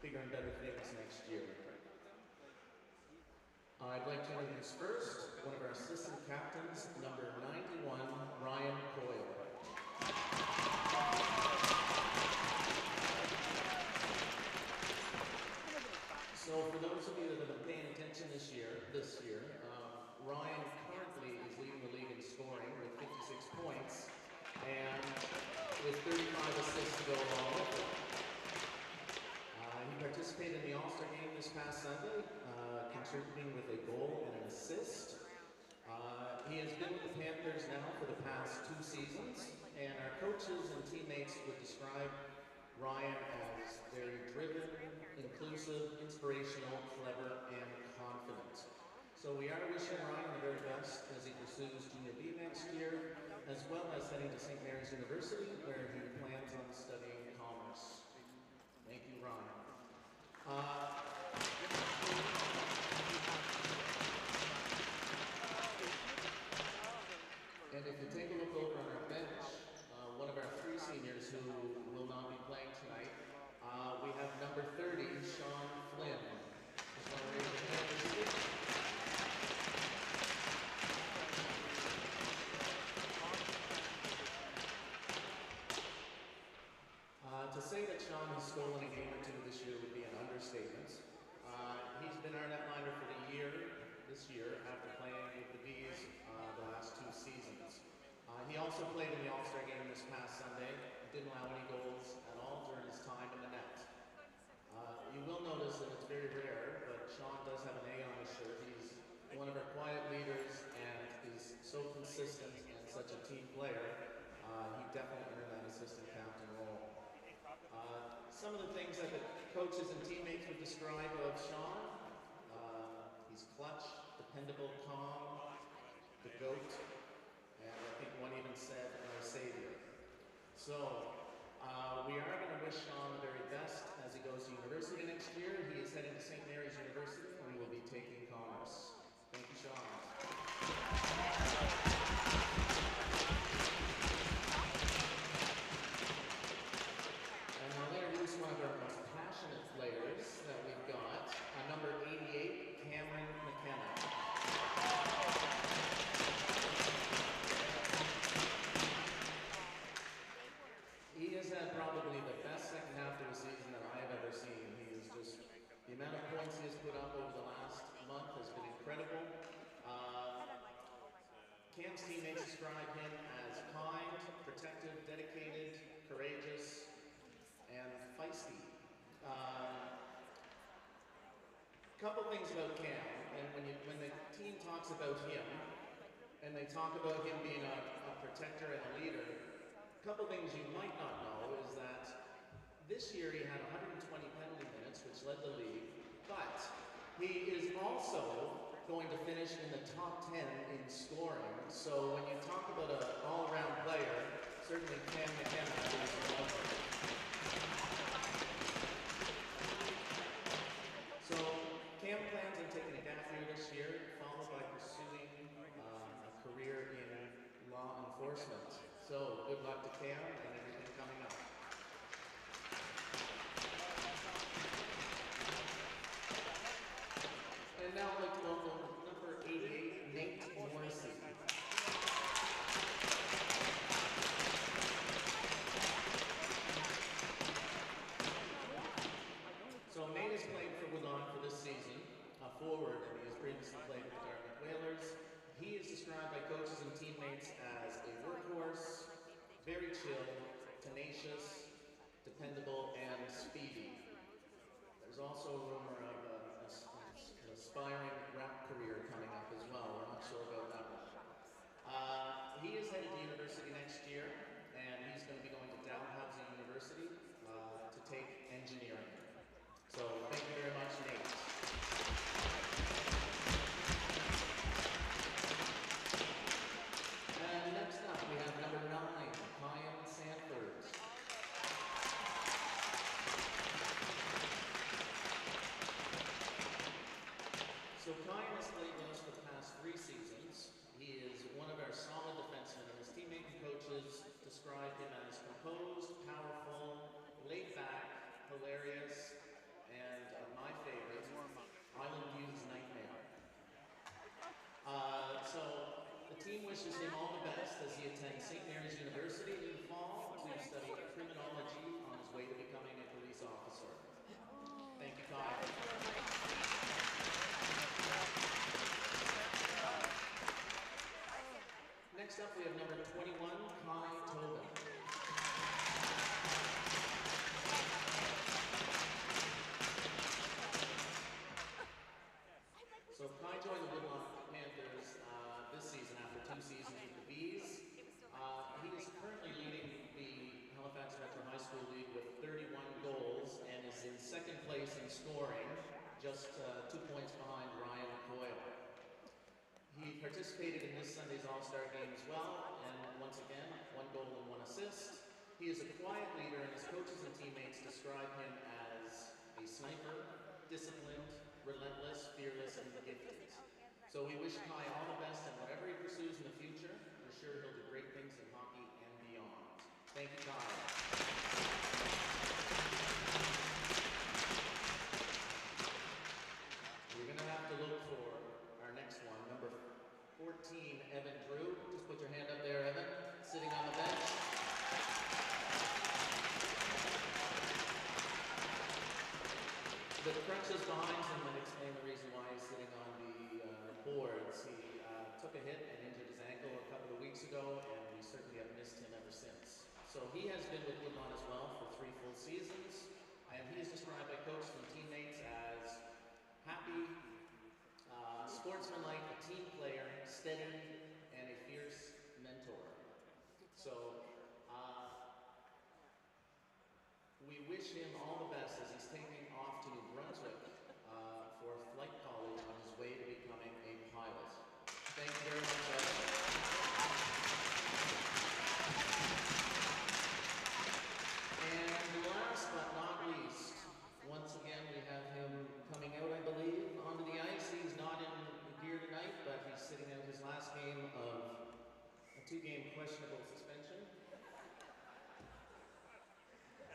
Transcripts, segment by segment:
bigger and better things next year. I'd like to introduce first one of our assistant captains, number 91, Ryan Coyle. So for those of you that have been paying attention this year, Ryan currently is leading the league in scoring with 56 points and with 35 assists to go along with it. He participated in the All-Star game this past Sunday, contributing with a goal and an assist. He has been with the Panthers now for the past 2 seasons, and our coaches and teammates would describe Ryan as very driven, inclusive, inspirational, clever, and confident. So we are wishing Ryan the very best as he pursues Junior B next year, as well as heading to St. Mary's University, where he plans on studying commerce. Thank you, Ryan. And if you take a look over on our bench, one of our 3 seniors who will not be playing tonight, we have number 30, Sean Flynn. To say that Sean has stolen a game or 2 this year would be an understatement. He's been our netliner for the year, this year, after playing with the Bees the last 2 seasons. He also played in the All-Star game this past Sunday. Didn't allow any goals at all during his time in the net. You will notice that it's very rare, but Sean does have an A on his shirt. He's one of our quiet leaders, and he's so consistent and such a team player. He definitely earned that assistant captain role. Some of the things that the coaches and teammates would describe of Sean, he's clutch, dependable, calm, the GOAT, and I think one even said our savior. So we are going to wish Sean the very best as he goes to university next year. He is heading to St. Mary's University and will be taking commerce. Thank you, Sean. One of our most passionate players that we've got, number 88, Cameron McKenna. He has had probably the best second half of the season that I have ever seen. He is just, the amount of points he has put up over the last month has been incredible. Cam's teammates describe him as kind, protective, dedicated, courageous, and feisty. Couple things about Cam, and when the team talks about him, and they talk about him being a protector and a leader, a couple things you might not know is that this year he had 120 penalty minutes, which led the league, but he is also going to finish in the top 10 in scoring. So when you talk about an all-around player, certainly Cam McKenna is one of them. Cam plans on taking a gap year this year, followed by pursuing a career in law enforcement. So good luck to Cam and everything coming up. And now I'd like to welcome number 88, Nate Morrissey. So Nate has played for Woodlawn for this season, forward, and he has previously played with the Dartmouth Whalers. He is described by coaches and teammates as a workhorse, very chill, tenacious, dependable, and speedy. There's also a rumor of an aspiring rap career coming up as well. We're not sure about that one. He is headed to university next year, and he's going to be going to Dalhousie University to take engineering. So thank you very much, Nate. And next up, we have number 9, Kyan Sanford. So Kyan has played with us for the past 3 seasons. He is one of our solid defensemen, and his teammate and coaches describe him as composed, powerful, wishes him all the best as he attends St. Mary's University in the fall to study criminology on his way to becoming a police officer. Thank you, Kyle. Next up, we have number 21, Kai Tobin. So Kai joined the Woodlawn Panthers this season after 2 seasons with the Bees. He is currently leading the Halifax Metro High School League with 31 goals and is in second place in scoring, just 2 points behind Ryan Coyle. He participated in this Sunday's All-Star game as well, and once again, 1 goal and 1 assist. He is a quiet leader, and his coaches and teammates describe him as a sniper, disciplined, relentless, fearless, and gifted. So we wish Kai all the best in whatever he pursues in the future. We're sure he'll do great things in hockey and beyond. Thank you, Kai. We're going to have to look for our next one, number 14, Evan Drew. Just put your hand up there, Evan, sitting on the bench. The crutches behind him would explain the reason why he's sitting on the boards. He took a hit and injured his ankle a couple of weeks ago, and we certainly have missed him ever since. So he has been with Woodlawn as well for 3 full seasons, and he is described by coaches and teammates as happy, sportsmanlike, a team player, steady, and a fierce mentor. So we wish him all the best as he's taking off to New Brunswick for flight college on his way to becoming a pilot. Thank you very much, Evan. And last but not least, once again we have him coming out, I believe, onto the ice. He's not in gear tonight, but he's sitting out his last game of a 2-game questionable suspension.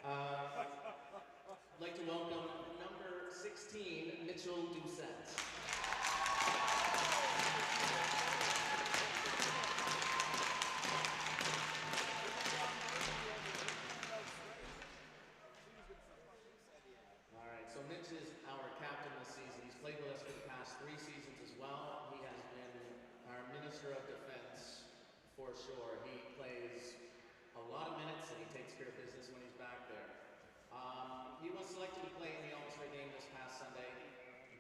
I'd like to welcome number 16, Mitchell Doucette. All right, so Mitch is our captain this season. He's played with us for the past 3 seasons as well. He has been our Minister of Defense for sure. He plays a lot of minutes and he takes care of business when he's back there. He was selected to play in the All-Star game this past Sunday.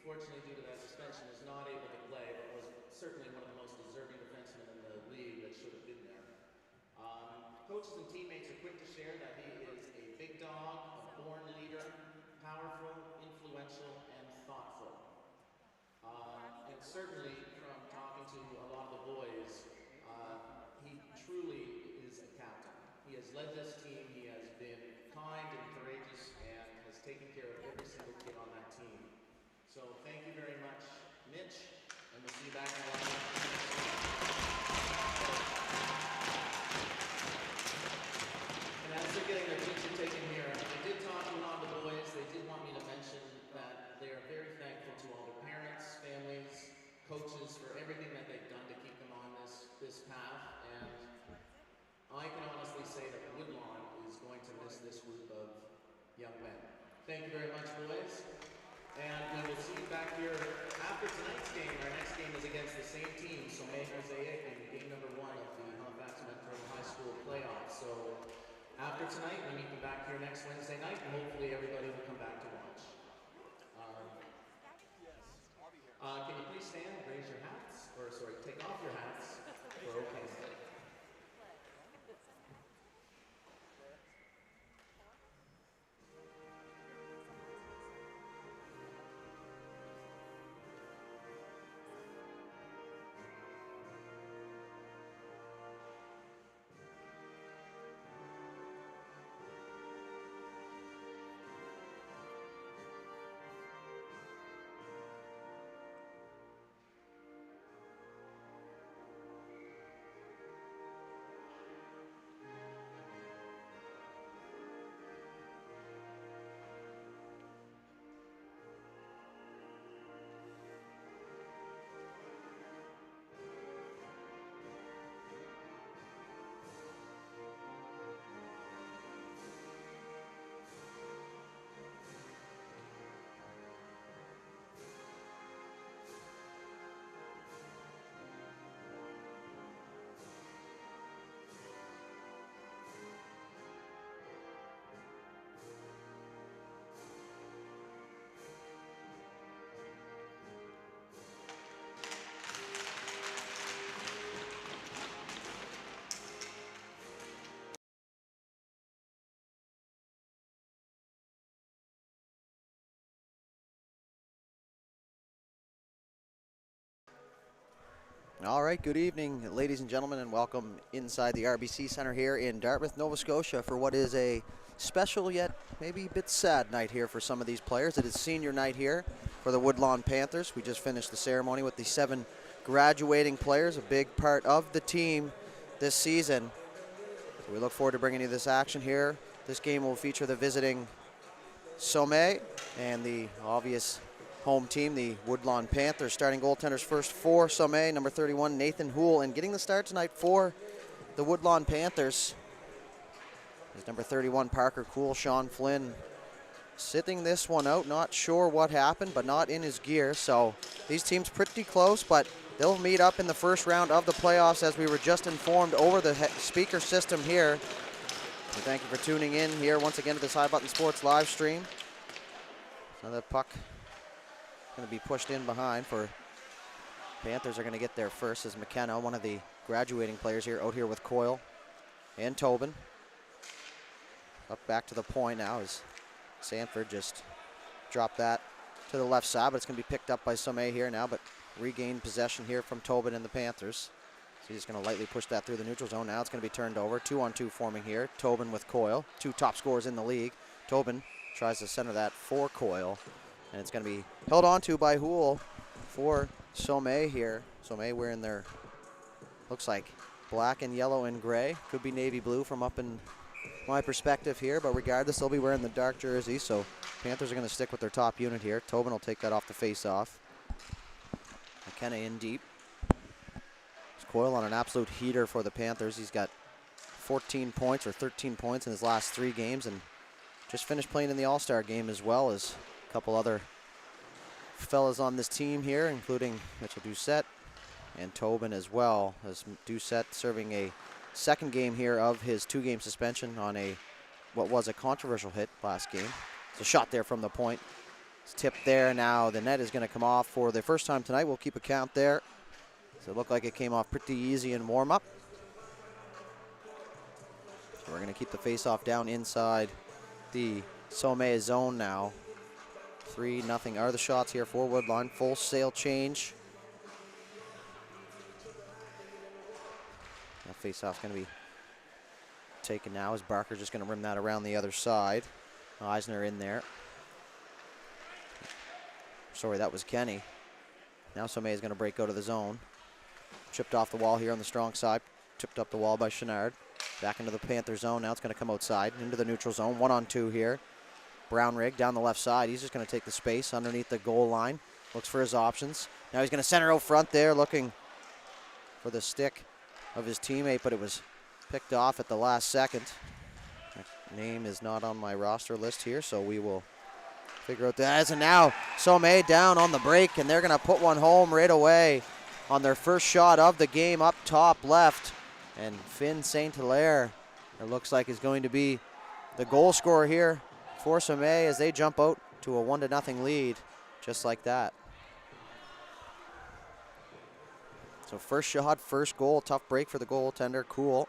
Unfortunately, due to that suspension, is not able to play, but was certainly one of the most deserving defensemen in the league that should have been there. Coaches and teammates are quick to share that he is a big dog, a born leader, powerful, influential, and thoughtful. And certainly, from talking to a lot of the boys, he truly is a captain. He has led this team, he has been kind and courageous, and has taken care of every single kid on that team. So thank you very much, Mitch, and we'll see you back in the lineup next week. And as they're getting their picture taken here, I did talk to a lot of the boys. They did want me to mention that they are very thankful to all their parents, families, coaches for everything that they've done to keep them on this path. And I can honestly say that Woodlawn is going to miss this group of young men. Thank you very much, boys. And we will see you back here after tonight's game. Our next game is against the same team, Sommet in game number 1 of the Halifax Metro High School playoffs. So after tonight, we meet you back here next Wednesday night, and hopefully everybody will come back to watch. Can you please stand, raise your hats, or sorry, take off your hats for opening day. All right, good evening, ladies and gentlemen, and welcome inside the RBC Center here in Dartmouth, Nova Scotia for what is a special yet maybe a bit sad night here for some of these players. It is senior night here for the Woodlawn Panthers. We just finished the ceremony with the 7 graduating players, a big part of the team this season. So we look forward to bringing you this action here. This game will feature the visiting Sommet and the obvious home team, the Woodlawn Panthers. Starting goaltenders first for Sommet, number 31, Nathan Houle. And getting the start tonight for the Woodlawn Panthers is number 31, Parker Cool. Sean Flynn sitting this one out. Not sure what happened, but not in his gear. So these teams pretty close, but they'll meet up in the first round of the playoffs, as we were just informed over the speaker system here. So thank you for tuning in here once again to this High Button Sports live stream. So the puck going to be pushed in behind for Panthers are going to get there first as McKenna, one of the graduating players here, out here with Coyle and Tobin. Up back to the point now as Sanford just dropped that to the left side, but it's going to be picked up by Sommet here now, but regained possession here from Tobin and the Panthers. So he's going to lightly push that through the neutral zone. Now it's going to be turned over. 2-on-2 forming here. Tobin with Coyle, 2 top scorers in the league. Tobin tries to center that for Coyle, and it's going to be held on to by Houle for Sommet here. Sommet wearing their, looks like black and yellow and gray. Could be navy blue from up in my perspective here, but regardless, they'll be wearing the dark jersey, so Panthers are going to stick with their top unit here. Tobin will take that off the face-off. McKenna in deep. Coyle on an absolute heater for the Panthers. He's got 14 points or 13 points in his last 3 games, and just finished playing in the All-Star game, as well as a couple other fellas on this team here, including Mitchell Doucette and Tobin as well, as Doucette serving a second game here of his 2-game suspension on what was a controversial hit last game. It's a shot there from the point. It's tipped there. Now the net is going to come off for the first time tonight. We'll keep a count there. So it looked like it came off pretty easy in warm-up. So we're going to keep the face-off down inside the Sommet zone now. 3-0 are the shots here for Woodlawn. Full sail change. That face-off's going to be taken now as Barker just going to rim that around the other side. Eisner in there. Sorry, that was Kenny. Now Sommet is going to break out of the zone. Chipped off the wall here on the strong side. Tipped up the wall by Chenard. Back into the Panther zone. Now it's going to come outside into the neutral zone. 1-on-2 here. Brownrigg down the left side. He's just going to take the space underneath the goal line. Looks for his options. Now he's going to center out front there, looking for the stick of his teammate, but it was picked off at the last second. That name is not on my roster list here, so we will figure out that. And now Sommet down on the break, and they're going to put one home right away on their first shot of the game up top left. And Finn St. Hilaire, it looks like, is going to be the goal scorer here for Sommet as they jump out to a 1-0 lead, just like that. So first shot, first goal, tough break for the goaltender, Cool.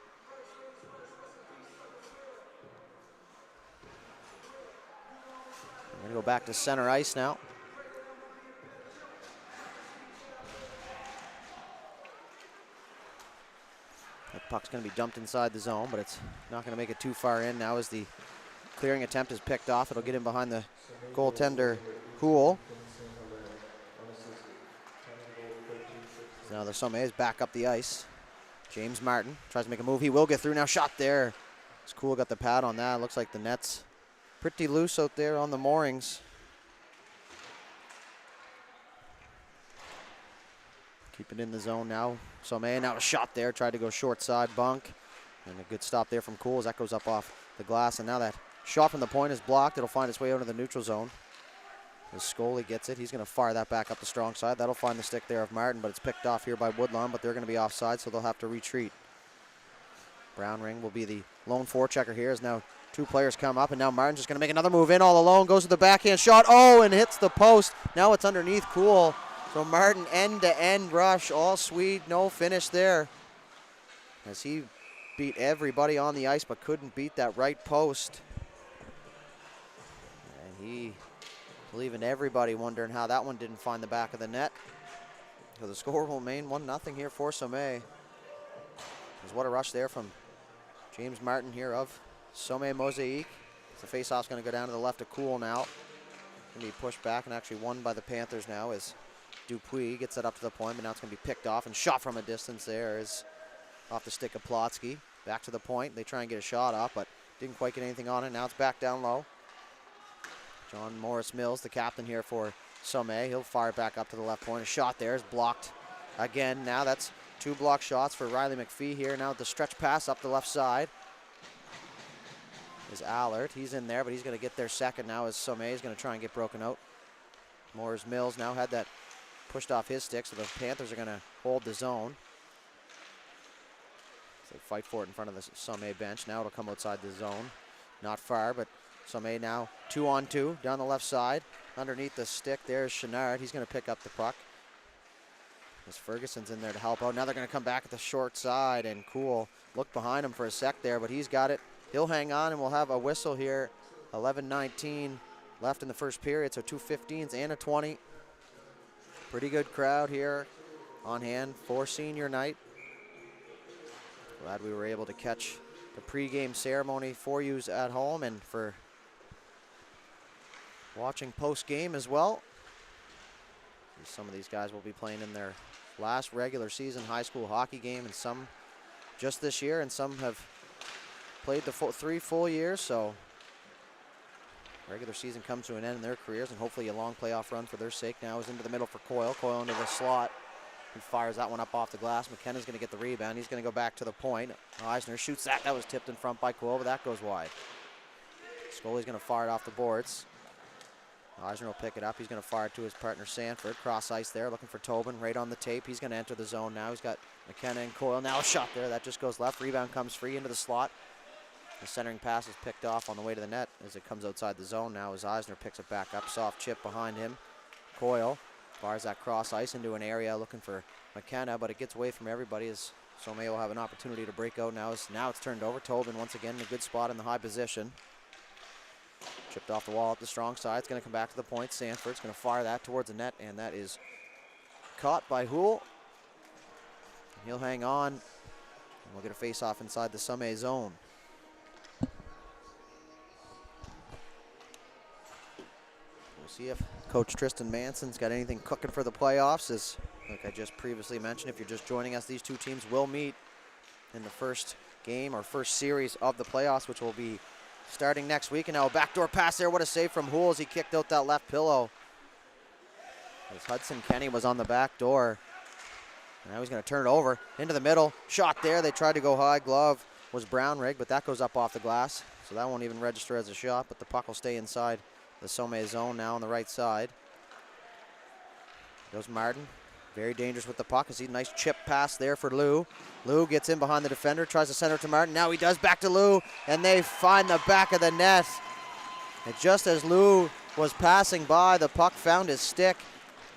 We're going to go back to center ice now. The puck's going to be dumped inside the zone, but it's not going to make it too far in. Now as the clearing attempt is picked off, it'll get in behind the goaltender, Houle. So now the Sommet is back up the ice. James Martin tries to make a move. He will get through now. Shot there. It's Cool, got the pad on that. Looks like the net's pretty loose out there on the moorings. Keep it in the zone now. Sommet now a shot there. Tried to go short side bunk. And a good stop there from Cool as that goes up off the glass. And now that shot from the point is blocked. It'll find its way out of the neutral zone. As Scully gets it, he's going to fire that back up the strong side. That'll find the stick there of Martin, but it's picked off here by Woodlawn, but they're going to be offside, so they'll have to retreat. Brownring will be the lone forechecker here as now 2 players come up, and now Martin's just going to make another move in all alone, goes to the backhand shot, and hits the post. Now it's underneath Cool. So Martin end-to-end rush, all Swede, no finish there. As he beat everybody on the ice, but couldn't beat that right post. And he leaving everybody wondering how that one didn't find the back of the net. So the score will remain 1-0 here for Sommet. What a rush there from James Martin here of Sommet Mosaic. The face-off's going to go down to the left of Cool now. Going to be pushed back and actually won by the Panthers now as Dupuis gets that up to the point, but now it's going to be picked off and shot from a distance there is off the stick of Plotsky. Back to the point. They try and get a shot off, but didn't quite get anything on it. Now it's back down low. John Morris Mills, the captain here for Sommet. He'll fire it back up to the left point. A shot there is blocked again. Now that's 2 block shots for Riley McPhee here. Now the stretch pass up the left side is Allard. He's in there, but he's going to get there second now as Sommet is going to try and get broken out. Morris Mills now had that pushed off his stick, so the Panthers are going to hold the zone. So they fight for it in front of the Sommet bench. Now it'll come outside the zone. Not far, but Sommet now 2-on-2 down the left side. Underneath the stick there is Chenard. He's going to pick up the puck. As Ferguson's in there to help out. Now they're going to come back at the short side, and Cool looked behind him for a sec there, but he's got it. He'll hang on, and we'll have a whistle here. 11:19 left in the first period, so 2 15s and a 20. Pretty good crowd here on hand for senior night. Glad we were able to catch the pregame ceremony for you at home and for watching post-game as well. Some of these guys will be playing in their last regular season high school hockey game, and some just this year, and some have played the 3 full years, so regular season comes to an end in their careers, and hopefully a long playoff run for their sake. Now is into the middle for Coyle. Coyle into the slot. He fires that one up off the glass. McKenna's going to get the rebound. He's going to go back to the point. Eisner shoots that. That was tipped in front by Coyle, but that goes wide. Scully's going to fire it off the boards. Eisner will pick it up. He's going to fire it to his partner Sanford. Cross ice there, looking for Tobin right on the tape. He's going to enter the zone now. He's got McKenna and Coyle. Now a shot there. That just goes left. Rebound comes free into the slot. The centering pass is picked off on the way to the net as it comes outside the zone now as Eisner picks it back up. Soft chip behind him. Coyle fires that cross ice into an area looking for McKenna, but it gets away from everybody as Sommet will have an opportunity to break out now. Now it's turned over. Tobin once again in a good spot in the high position. Chipped off the wall at the strong side. It's going to come back to the point. Sanford's going to fire that towards the net, and that is caught by Houle. He'll hang on, and we'll get a face-off inside the Sommet zone. We'll see if Coach Tristan Manson's got anything cooking for the playoffs. As, like I just previously mentioned, if you're just joining us, these two teams will meet in the first game or first series of the playoffs, which will be starting next week. And now a backdoor pass there. What a save from Houle as he kicked out that left pillow. As Hudson Kenny was on the back door. Now he's going to turn it over into the middle. Shot there. They tried to go high. Glove was Brownrigg, but that goes up off the glass. So that won't even register as a shot, but the puck will stay inside the Sommet zone now on the right side. Goes Martin. Very dangerous with the puck. I see a nice chip pass there for Lou. Lou gets in behind the defender, tries to center it to Martin. Now he does, back to Lou, and they find the back of the net. And just as Lou was passing by, the puck found his stick.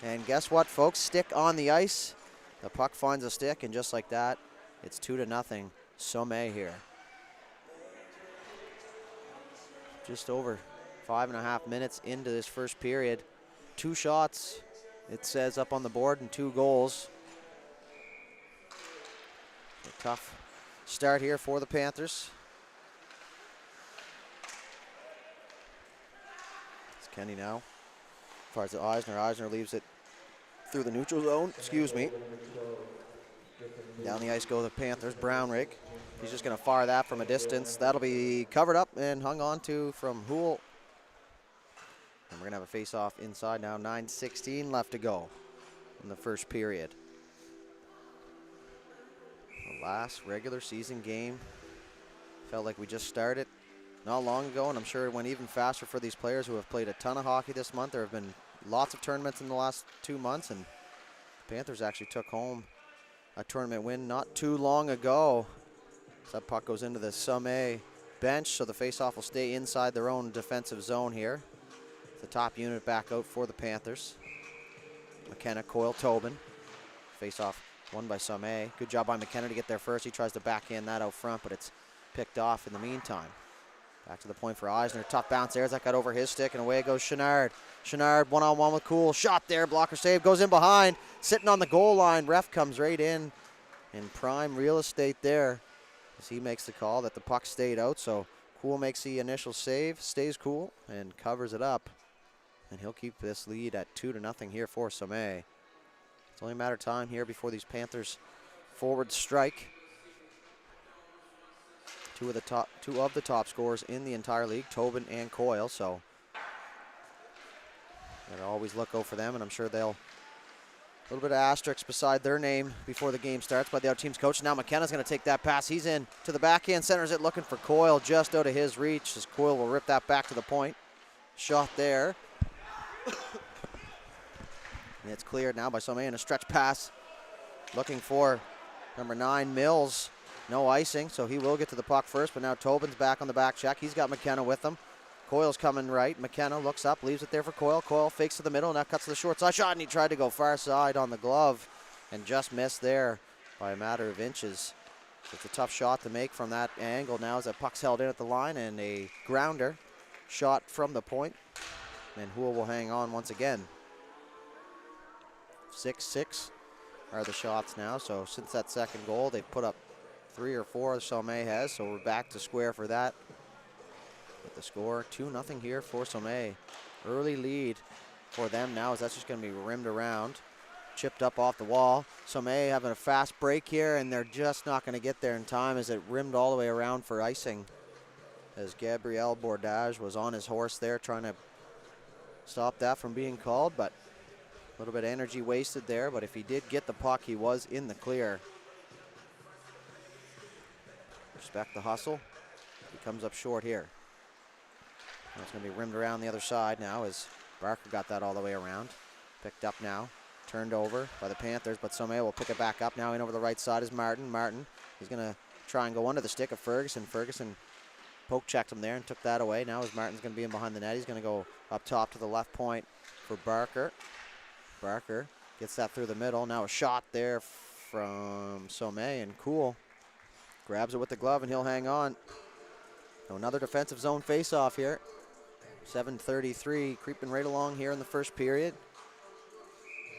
And guess what, folks? Stick on the ice. The puck finds a stick, and just like that, it's 2-0 Sommet here. Just over 5.5 minutes into this first period. 2 shots, it says up on the board, and 2 goals. A tough start here for the Panthers. It's Kenny now. As far as the Eisner. Eisner leaves it through the neutral zone. Excuse me. Down the ice go the Panthers. Brownrigg. He's just going to fire that from a distance. That'll be covered up and hung on to from Houle. And we're going to have a face-off inside now. 9:16 left to go in the first period. The last regular season game. Felt like we just started not long ago, and I'm sure it went even faster for these players who have played a ton of hockey this month. There have been lots of tournaments in the last 2 months, and the Panthers actually took home a tournament win not too long ago. So that puck goes into the Sommet bench, so the face-off will stay inside their own defensive zone here. The top unit back out for the Panthers. McKenna, Coyle, Tobin. Face-off won by Sommet. Good job by McKenna to get there first. He tries to backhand that out front, but it's picked off in the meantime. Back to the point for Eisner. Tough bounce there as that got over his stick, and away goes Chenard. Chenard one-on-one with Cool. Shot there, blocker save, goes in behind. Sitting on the goal line. Ref comes right in prime real estate there as he makes the call that the puck stayed out. So Cool makes the initial save, stays cool, and covers it up. And he'll keep this lead at 2-0 here for Sommet. It's only a matter of time here before these Panthers forwards strike. Two of the top scorers in the entire league, Tobin and Coyle. So gotta always look out for them, and I'm sure they'll a little bit of asterisk beside their name before the game starts by the other team's coach. Now McKenna's going to take that pass. He's in to the backhand, centers it, looking for Coyle just out of his reach as Coyle will rip that back to the point. Shot there. And it's cleared now by Sommet in a stretch pass. Looking for number 9, Mills. No icing, so he will get to the puck first, but now Tobin's back on the back check. He's got McKenna with him. Coyle's coming right. McKenna looks up, leaves it there for Coyle. Coyle fakes to the middle, now cuts to the short side shot, and he tried to go far side on the glove and just missed there by a matter of inches. It's a tough shot to make from that angle now as that puck's held in at the line, and a grounder shot from the point. And Houle will hang on once again. 6-6 are the shots now, so since that second goal, they've put up 3 or 4 Sommet has, so we're back to square for that. With the score, 2-0 here for Sommet. Early lead for them now as that's just going to be rimmed around. Chipped up off the wall. Sommet having a fast break here, and they're just not going to get there in time as it rimmed all the way around for icing. As Gabriel Bordage was on his horse there trying to stop that from being called, but a little bit of energy wasted there, but if he did get the puck, he was in the clear. Respect the hustle. He comes up short here. Now it's going to be rimmed around the other side now as Barker got that all the way around. Picked up now. Turned over by the Panthers, but Sommet will pick it back up now. In over the right side is Martin. Martin is going to try and go under the stick of Ferguson. Ferguson poke checked him there and took that away. Now as Martin's going to be in behind the net, he's going to go up top to the left point for Barker. Barker gets that through the middle. Now a shot there from Sommet, and Cool grabs it with the glove and he'll hang on. So another defensive zone face-off here. 7:33 creeping right along here in the first period.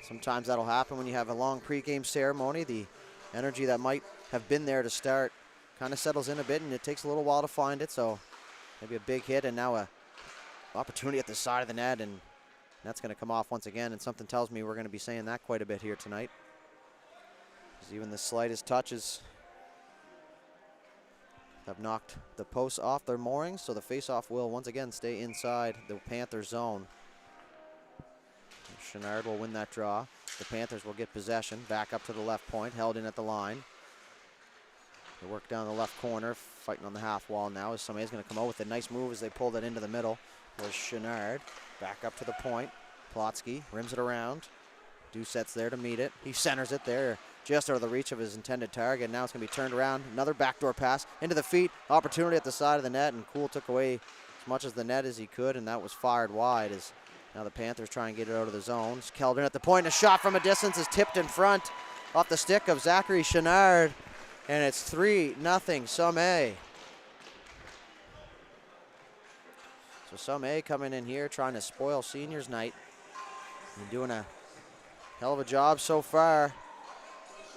Sometimes that'll happen when you have a long pregame ceremony. The energy that might have been there to start kind of settles in a bit, and it takes a little while to find it. So maybe a big hit, and now a opportunity at the side of the net, and that's going to come off once again. And something tells me we're going to be saying that quite a bit here tonight, because even the slightest touches have knocked the posts off their moorings. So the faceoff will once again stay inside the Panther zone. Chenard will win that draw. The Panthers will get possession. Back up to the left point, held in at the line. They work down the left corner, fighting on the half wall now as somebody's going to come out with a nice move as they pull that into the middle. There's Chenard. Back up to the point. Plotsky rims it around. Doucette's there to meet it. He centers it there, just out of the reach of his intended target. Now it's going to be turned around. Another backdoor pass into the feet. Opportunity at the side of the net, and Cool took away as much as the net as he could, and that was fired wide as now the Panthers try and get it out of the zone. Keldrin at the point. A shot from a distance is tipped in front off the stick of Zachary Chenard, and it's 3-0 Sommet. So Sommet coming in here trying to spoil seniors night and doing a hell of a job so far.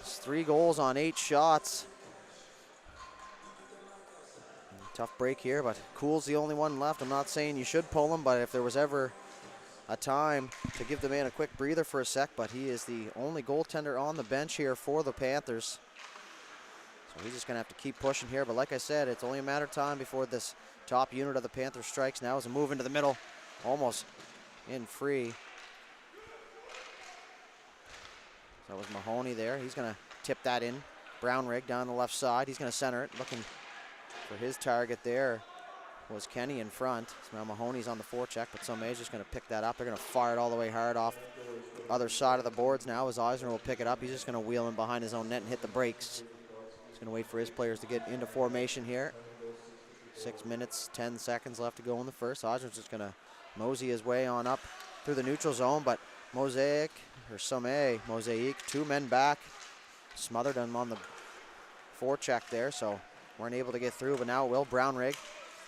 It's 3 goals on 8 shots. Tough break here, but Cool's the only one left. I'm not saying you should pull him, but if there was ever a time to give the man a quick breather for a sec, but he is the only goaltender on the bench here for the Panthers. So he's just going to have to keep pushing here, but like I said, it's only a matter of time before this top unit of the Panthers strikes. Now is a move into the middle, almost in free. So that was Mahoney there. He's going to tip that in. Brownrigg down the left side. He's going to center it, looking for his target there. Was Kenny in front. So now Mahoney's on the forecheck, but Sommet's just going to pick that up. They're going to fire it all the way hard off the other side of the boards now as Eisner will pick it up. He's just going to wheel in behind his own net and hit the brakes. He's going to wait for his players to get into formation here. 6 minutes, 10 seconds left to go in the first. Eisner's just going to mosey his way on up through the neutral zone, but Mosaic, 2 men back. Smothered him on the forecheck there, so weren't able to get through, but now Will Brownrigg.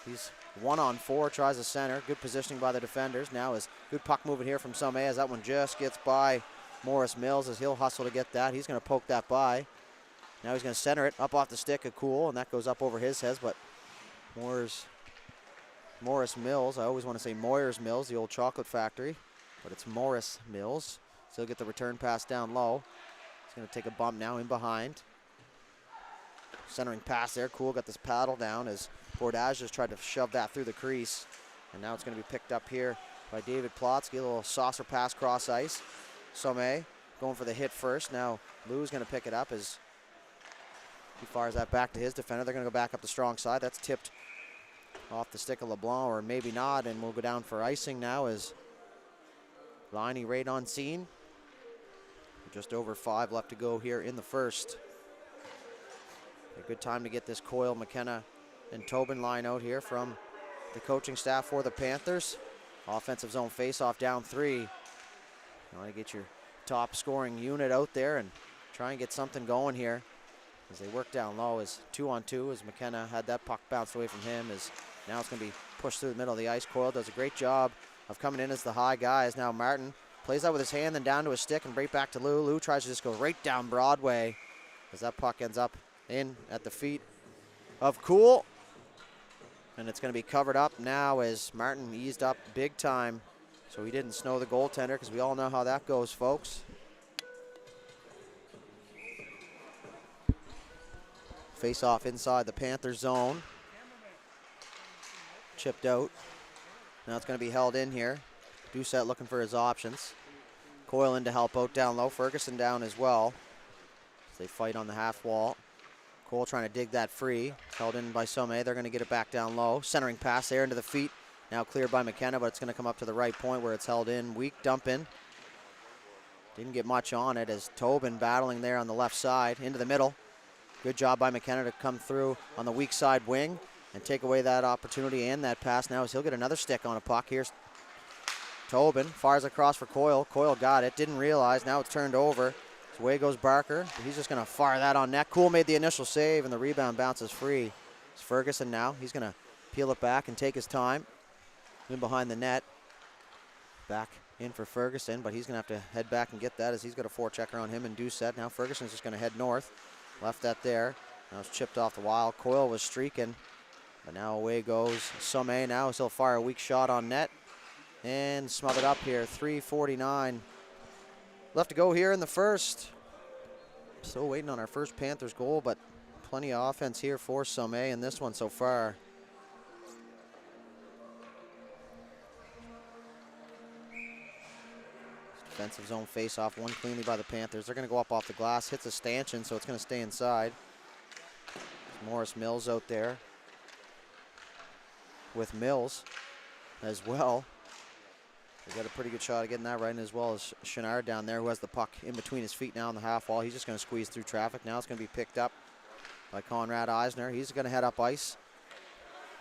He's 1-on-4, tries the center. Good positioning by the defenders. Now is good puck moving here from Sommet as that one just gets by Morris Mills as he'll hustle to get that. He's going to poke that by. Now he's going to center it up off the stick of Cool, and that goes up over his head, but Morris Mills, I always want to say Moyers Mills, the old chocolate factory, but it's Morris Mills. So he'll get the return pass down low. He's going to take a bump now in behind. Centering pass there. Cool got this paddle down as Bordage just tried to shove that through the crease. And now it's going to be picked up here by David Plotsky. A little saucer pass cross ice. Sommet going for the hit first. Now Lou's going to pick it up as he fires that back to his defender. They're going to go back up the strong side. That's tipped off the stick of LeBlanc, or maybe not, and we'll go down for icing now as Liney right on scene. Just over 5 left to go here in the first. A good time to get this Coyle, McKenna, and Tobin line out here from the coaching staff for the Panthers. Offensive zone face-off down 3. You want to get your top scoring unit out there and try and get something going here. As they work down low as 2-on-2 as McKenna had that puck bounced away from him. As now it's going to be pushed through the middle of the ice. Coyle does a great job of coming in as the high guy. As now Martin plays that with his hand, then down to his stick and right back to Lou. Lou tries to just go right down Broadway as that puck ends up in at the feet of Cool. And it's going to be covered up now as Martin eased up big time. So he didn't snow the goaltender because we all know how that goes, folks. Face off inside the Panther zone. Chipped out. Now it's going to be held in here. Doucette looking for his options. Coyle in to help out down low. Ferguson down as well. As they fight on the half wall. Cole trying to dig that free. Held in by Sommet. They're going to get it back down low. Centering pass there into the feet. Now cleared by McKenna, but it's going to come up to the right point where it's held in. Weak dump in. Didn't get much on it as Tobin battling there on the left side. Into the middle. Good job by McKenna to come through on the weak side wing and take away that opportunity and that pass now as he'll get another stick on a puck. Here's Tobin, fires across for Coyle. Coyle got it, didn't realize, now it's turned over. So away goes Barker. He's just going to fire that on net. Cool made the initial save and the rebound bounces free. It's Ferguson now. He's going to peel it back and take his time. In behind the net. Back in for Ferguson, but he's going to have to head back and get that as he's got a forechecker on him and Doucette. Now Ferguson's just going to head north. Left that there. Now it's chipped off the wild. Coyle was streaking. But now away goes Sommet now as he'll fire a weak shot on net. And smothered up here. 3:49 left to go here in the first. Still waiting on our first Panthers goal, but plenty of offense here for Sommet in this one so far. Defensive zone face-off, won cleanly by the Panthers. They're going to go up off the glass, hits a stanchion, so it's going to stay inside. There's Morris Mills out there with Mills as well. They got a pretty good shot of getting that right in, as well as Chenard down there, who has the puck in between his feet now on the half wall. He's just going to squeeze through traffic. Now it's going to be picked up by Conrad Eisner. He's going to head up ice.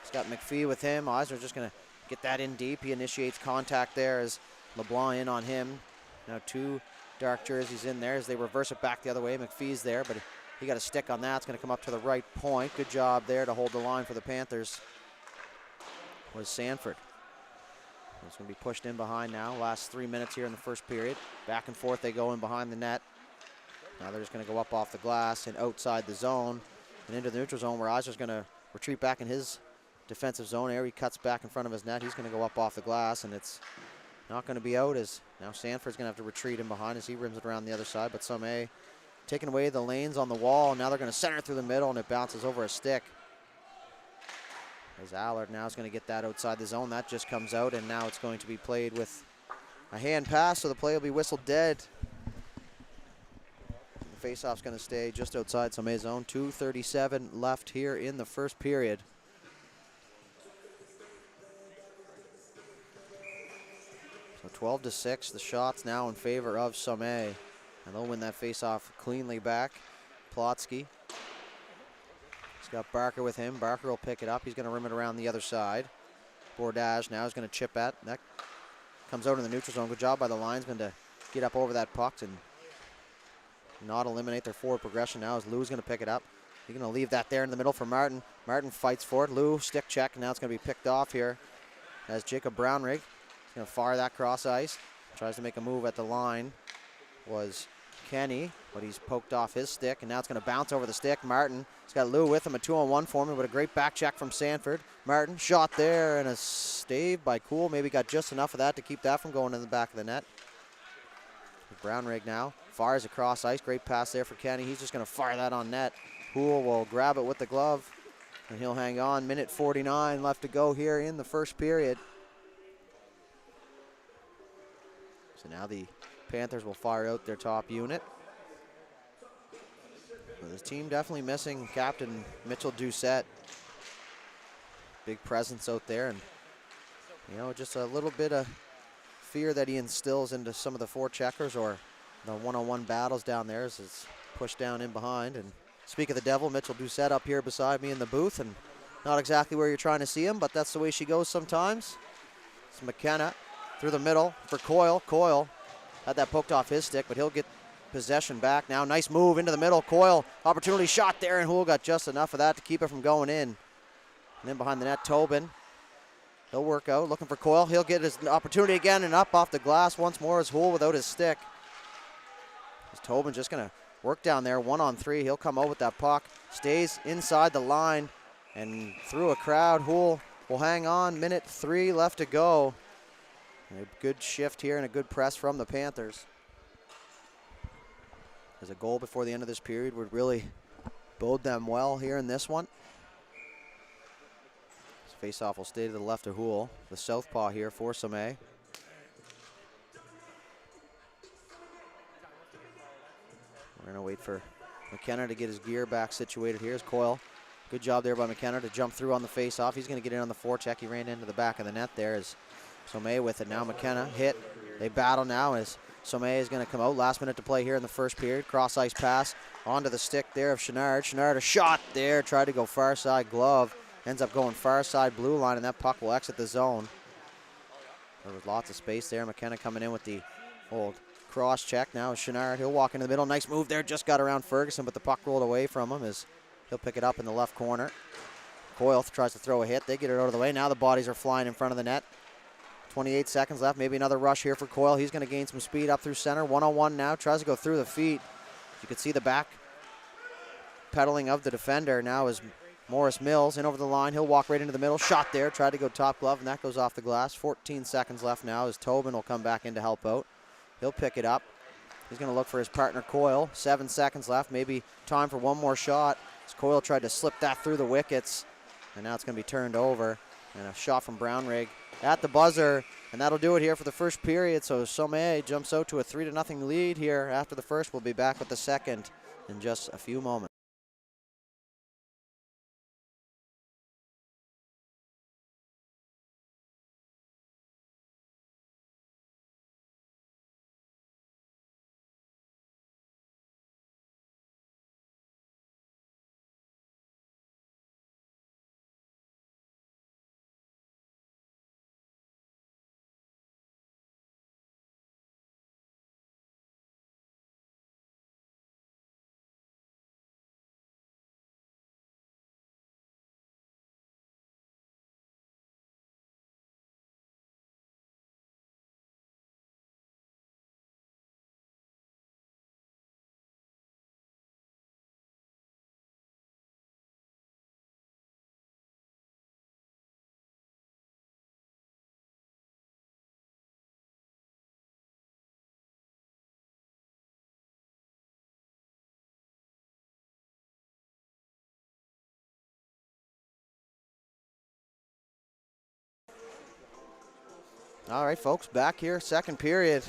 He's got McPhee with him. Eisner's just going to get that in deep. He initiates contact there as LeBlanc in on him. Now 2 dark jerseys in there as they reverse it back the other way. McPhee's there, but he got a stick on that. It's going to come up to the right point. Good job there to hold the line for the Panthers. Was Sanford. It's going to be pushed in behind now. Last 3 minutes here in the first period. Back and forth they go in behind the net. Now they're just going to go up off the glass and outside the zone and into the neutral zone where Eisner's going to retreat back in his defensive zone area. He cuts back in front of his net. He's going to go up off the glass, and it's not going to be out as now Sanford's going to have to retreat in behind as he rims it around the other side. But Sommet taking away the lanes on the wall. Now they're going to center it through the middle, and it bounces over a stick. As Allard now is going to get that outside the zone. That just comes out, and now it's going to be played with a hand pass, so the play will be whistled dead. The faceoff's going to stay just outside Sommet's zone. 2:37 left here in the first period. So 12-6, the shots now in favor of Sommet. And they'll win that faceoff cleanly back. Plotsky. He's got Barker with him. Barker will pick it up. He's going to rim it around the other side. Bordage now is going to chip at. That comes out in the neutral zone. Good job by the linesman to get up over that puck and not eliminate their forward progression now as Lou's going to pick it up. He's going to leave that there in the middle for Martin. Martin fights for it. Lou, stick check, and now it's going to be picked off here as Jacob Brownrigg. He's going to fire that cross ice. Tries to make a move at the line. Was Kenny, but he's poked off his stick, and now it's going to bounce over the stick. Martin, he's got Lou with him, a 2-on-1 for him, but a great back check from Sanford. Martin, shot there, and a stave by Cool. Maybe got just enough of that to keep that from going in the back of the net. Brownrigg now fires across ice. Great pass there for Kenny. He's just going to fire that on net. Poole will grab it with the glove, and he'll hang on. Minute 49 left to go here in the first period. So now the Panthers will fire out their top unit. But this team definitely missing Captain Mitchell Doucette. Big presence out there, and you know, just a little bit of fear that he instills into some of the forecheckers or the one-on-one battles down there as it's pushed down in behind. And speak of the devil, Mitchell Doucette up here beside me in the booth, and not exactly where you're trying to see him, but that's the way she goes sometimes. It's McKenna through the middle for Coyle. Coyle had that poked off his stick, but he'll get possession back now. Nice move into the middle. Coyle, opportunity shot there, and Houle got just enough of that to keep it from going in. And then behind the net, Tobin. He'll work out, looking for Coyle. He'll get his opportunity again, and up off the glass once more is Houle without his stick. Is Tobin just going to work down there, 1-on-3. He'll come out with that puck. Stays inside the line, and through a crowd, Houle will hang on. Minute 3 left to go. And a good shift here and a good press from the Panthers. As a goal before the end of this period would really bode them well here in this one. Face-off will stay to the left of Houle. The southpaw here for Sommet. We're going to wait for McKenna to get his gear back situated. Here's Coyle. Good job there by McKenna to jump through on the face-off. He's going to get in on the forecheck. He ran into the back of the net there as Sommet with it. Now McKenna hit. They battle now as Sommet is going to come out. Last minute to play here in the first period. Cross-ice pass onto the stick there of Chenard. Chenard, a shot there. Tried to go far side glove. Ends up going far side blue line, and that puck will exit the zone. There was lots of space there. McKenna coming in with the old cross check. Now is Chenard. He'll walk into the middle. Nice move there. Just got around Ferguson, but the puck rolled away from him as he'll pick it up in the left corner. Coyle tries to throw a hit. They get it out of the way. Now the bodies are flying in front of the net. 28 seconds left. Maybe another rush here for Coyle. He's going to gain some speed up through center. 1-on-1 now. Tries to go through the feet. You can see the back pedaling of the defender now is Morris Mills in over the line. He'll walk right into the middle. Shot there. Tried to go top glove, and that goes off the glass. 14 seconds left now as Tobin will come back in to help out. He'll pick it up. He's going to look for his partner, Coyle. 7 seconds left. Maybe time for one more shot. As Coyle tried to slip that through the wickets, and now it's going to be turned over. And a shot from Brownrigg at the buzzer, and that'll do it here for the first period. So Sommet jumps out to a 3-0 lead here after the first. We'll be back with the second in just a few moments. All right, folks, back here, second period.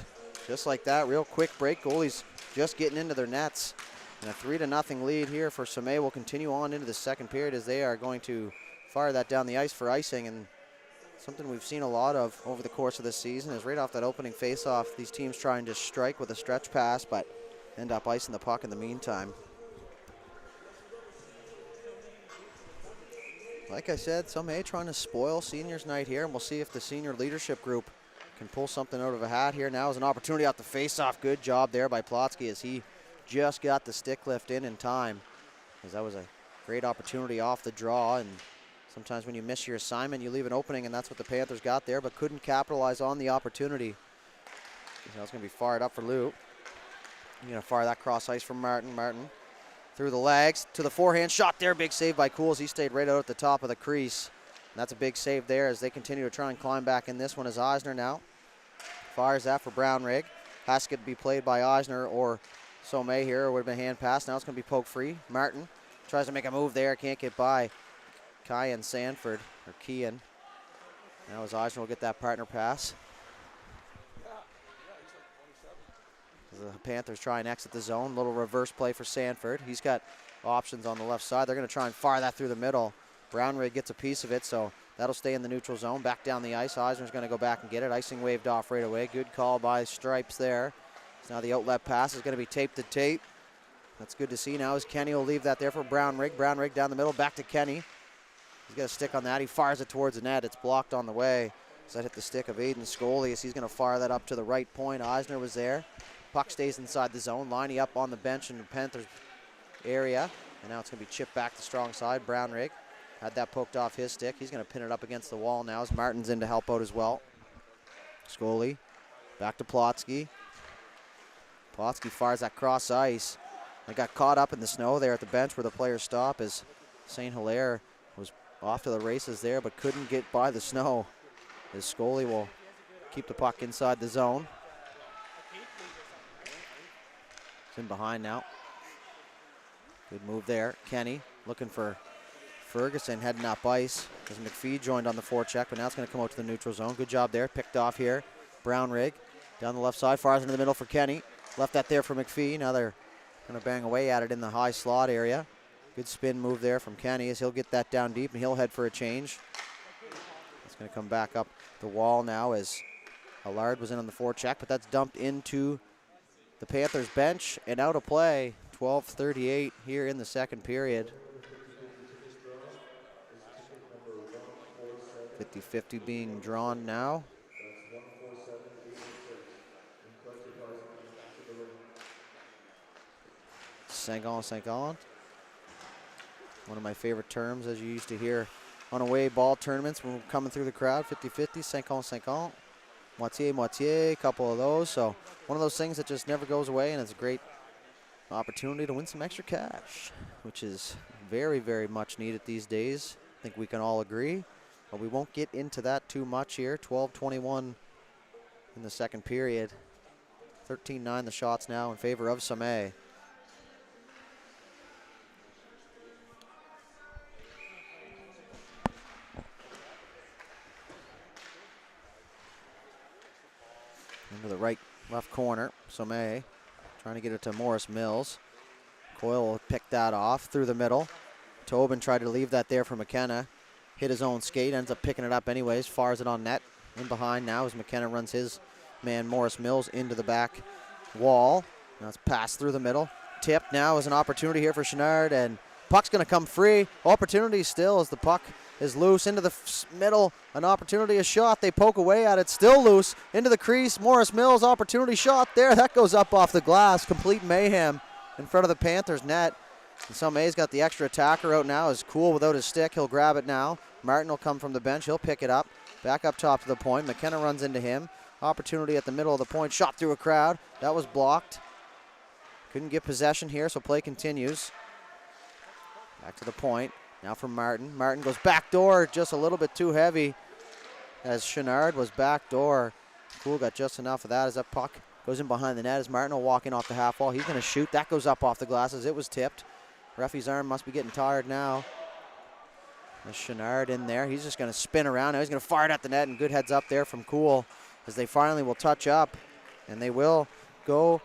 Just like that, real quick break. Goalies just getting into their nets. And a 3-0 lead here for Sommet will continue on into the second period as they are going to fire that down the ice for icing. And something we've seen a lot of over the course of this season is right off that opening face-off, these teams trying to strike with a stretch pass, but end up icing the puck in the meantime. Like I said, Sommet trying to spoil seniors night here, and we'll see if the senior leadership group can pull something out of a hat here. Now is an opportunity off the face-off. Good job there by Plotsky as he just got the stick lift in time, as that was a Great opportunity off the draw, and sometimes when you miss your assignment, you leave an opening, and that's what the Panthers got there, but couldn't capitalize on the opportunity. Now it's going to be fired up for Lou. You're going to fire that cross ice from Martin. Martin through the legs to the forehand shot there. Big save by Cools. He stayed right out at the top of the crease. And that's a big save there as they continue to try and climb back in this one. As Eisner now fires that for Brownrigg. Has to be played by Eisner or Sommet here. It would have been a hand pass. Now it's going to be poke free. Martin tries to make a move there. Can't get by Kian Sanford, or Kian. Now as Eisner will get that partner pass. The Panthers try and exit the zone. Little reverse play for Sanford. He's got options on the left side. They're going to try and fire that through the middle. Brownrigg gets a piece of it, so that'll stay in the neutral zone. Back down the ice. Eisner's going to go back and get it. Icing waved off right away. Good call by Stripes there. So now the outlet pass is going to be tape to tape. That's good to see now as Kenny will leave that there for Brownrigg. Brownrigg down the middle. Back to Kenny. He's got a stick on that. He fires it towards the net. It's blocked on the way. So that hit the stick of Aiden Scully as he's going to fire that up to the right point. Eisner was there. Puck stays inside the zone. Liney up on the bench in the Panthers area. And now it's going to be chipped back the strong side. Brownrigg had that poked off his stick. He's going to pin it up against the wall now as Martin's in to help out as well. Scully back to Plotsky. Plotsky fires that cross ice. They got caught up in the snow there at the bench where the players stop as St. Hilaire was off to the races there but couldn't get by the snow. As Scully will keep the puck inside the zone. It's in behind now. Good move there. Kenny looking for Ferguson heading up ice as McPhee joined on the forecheck, but now it's going to come out to the neutral zone. Good job there. Picked off here. Brownrigg down the left side. Fires into the middle for Kenny. Left that there for McPhee. Now they're going to bang away at it in the high slot area. Good spin move there from Kenny as he'll get that down deep and he'll head for a change. It's going to come back up the wall now as Allard was in on the forecheck, but that's dumped into the Panthers bench and out of play. 12:38 here in the second period. 50-50 being drawn now. Saint-Gall. One of my favorite terms as you used to hear on away ball tournaments when we're coming through the crowd. 50-50, Saint-Gall. Moitié, a couple of those. So one of those things that just never goes away, and it's a great opportunity to win some extra cash, which is very, very much needed these days. I think we can all agree, but we won't get into that too much here. 12:21 in the second period. 13-9 the shots now in favor of Sommet. Into the right left corner, Sommet trying to get it to Morris Mills. Coyle will pick that off through the middle. Tobin tried to leave that there for McKenna. Hit his own skate, ends up picking it up anyways, fires it on net. In behind now as McKenna runs his man Morris Mills into the back wall. Now it's passed through the middle. Tip now is an opportunity here for Chenard, and puck's going to come free. Opportunity still as the puck is loose into the middle. An opportunity, a shot. They poke away at it. Still loose into the crease. Morris Mills, opportunity shot there. That goes up off the glass. Complete mayhem in front of the Panthers net. And Sommet's got the extra attacker out now. Is cool without his stick. He'll grab it now. Martin will come from the bench. He'll pick it up. Back up top to the point. McKenna runs into him. Opportunity at the middle of the point. Shot through a crowd. That was blocked. Couldn't get possession here, so play continues. Back to the point. Now for Martin. Martin goes backdoor, just a little bit too heavy as Chenard was backdoor. Cool got just enough of that as that puck goes in behind the net as Martin will walk in off the half wall. He's going to shoot. That goes up off the glasses. It was tipped. Referee's arm must be getting tired now. There's Chenard in there. He's just going to spin around. Now he's going to fire it at the net, and good heads up there from Cool as they finally will touch up, and they will go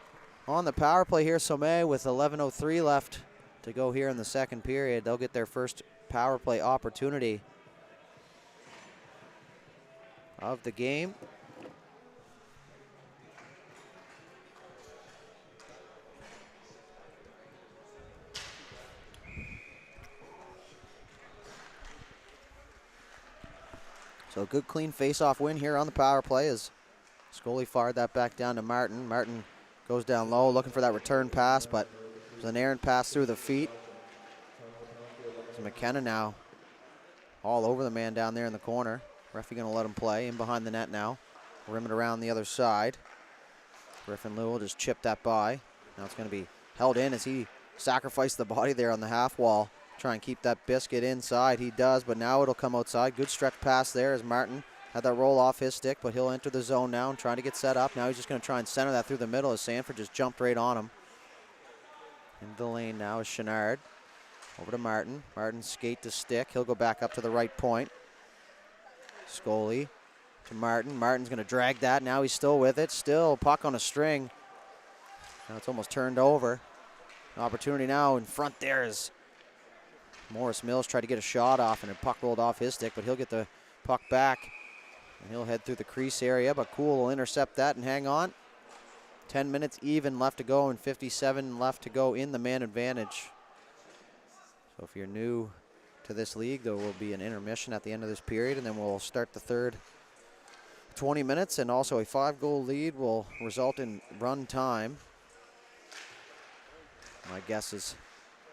on the power play here. Sommet with 11:03 left to go here in the second period. They'll get their first power play opportunity of the game. So good clean face-off win here on the power play as Scully fired that back down to Martin. Martin goes down low looking for that return pass, but there's an errant pass through the feet. So McKenna now all over the man down there in the corner. Referee going to let him play in behind the net now. Rim it around the other side. Griffin Liu will just chip that by. Now it's going to be held in as he sacrificed the body there on the half wall. Try and keep that biscuit inside. He does, but now it'll come outside. Good stretch pass there as Martin had that roll off his stick, but he'll enter the zone now and trying to get set up. Now he's just going to try and center that through the middle as Sanford just jumped right on him. Into the lane now is Chenard. Over to Martin. Martin skate to stick. He'll go back up to the right point. Scully to Martin. Martin's going to drag that. Now he's still with it. Still puck on a string. Now it's almost turned over. An opportunity now in front there is Morris Mills tried to get a shot off and a puck rolled off his stick, but he'll get the puck back and he'll head through the crease area, but Cool will intercept that and hang on. 10 minutes even left to go and 57 left to go in the man advantage. So if you're new to this league, there will be an intermission at the end of this period, and then we'll start the third 20 minutes, and also a 5-goal lead will result in run time. My guess is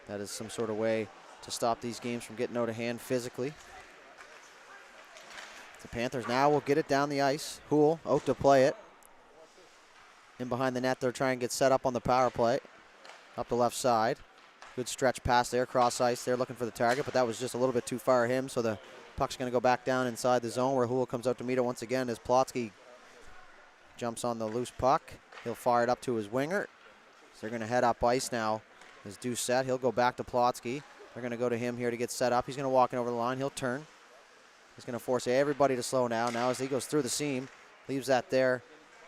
that is some sort of way to stop these games from getting out of hand physically. The Panthers now will get it down the ice. Houle out to play it. In behind the net, they're trying to get set up on the power play. Up the left side. Good stretch pass there, cross ice there, looking for the target, but that was just a little bit too far him, so the puck's going to go back down inside the zone where Houle comes out to meet it once again as Plotsky jumps on the loose puck. He'll fire it up to his winger. So they're going to head up ice now as Doucette. He'll go back to Plotsky. They're going to go to him here to get set up. He's going to walk in over the line. He'll turn. He's going to force everybody to slow down now as he goes through the seam. Leaves that there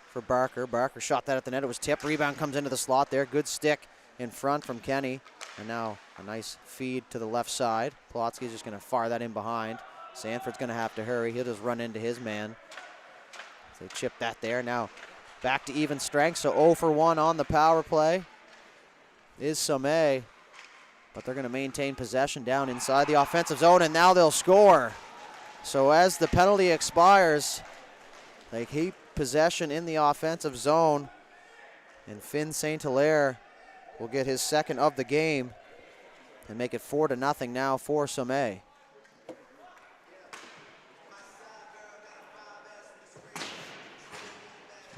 for Barker. Barker shot that at the net. It was tipped. Rebound comes into the slot there. Good stick in front from Kenny. And now a nice feed to the left side. Plotsky's just going to fire that in behind. Sanford's going to have to hurry. He'll just run into his man. So they chip that there. Now back to even strength. So 0 for 1 on the power play is Sommet. But they're going to maintain possession down inside the offensive zone, and now they'll score. So as the penalty expires, they keep possession in the offensive zone, and Finn St. Hilaire will get his second of the game and make it 4-0 now for Sommet.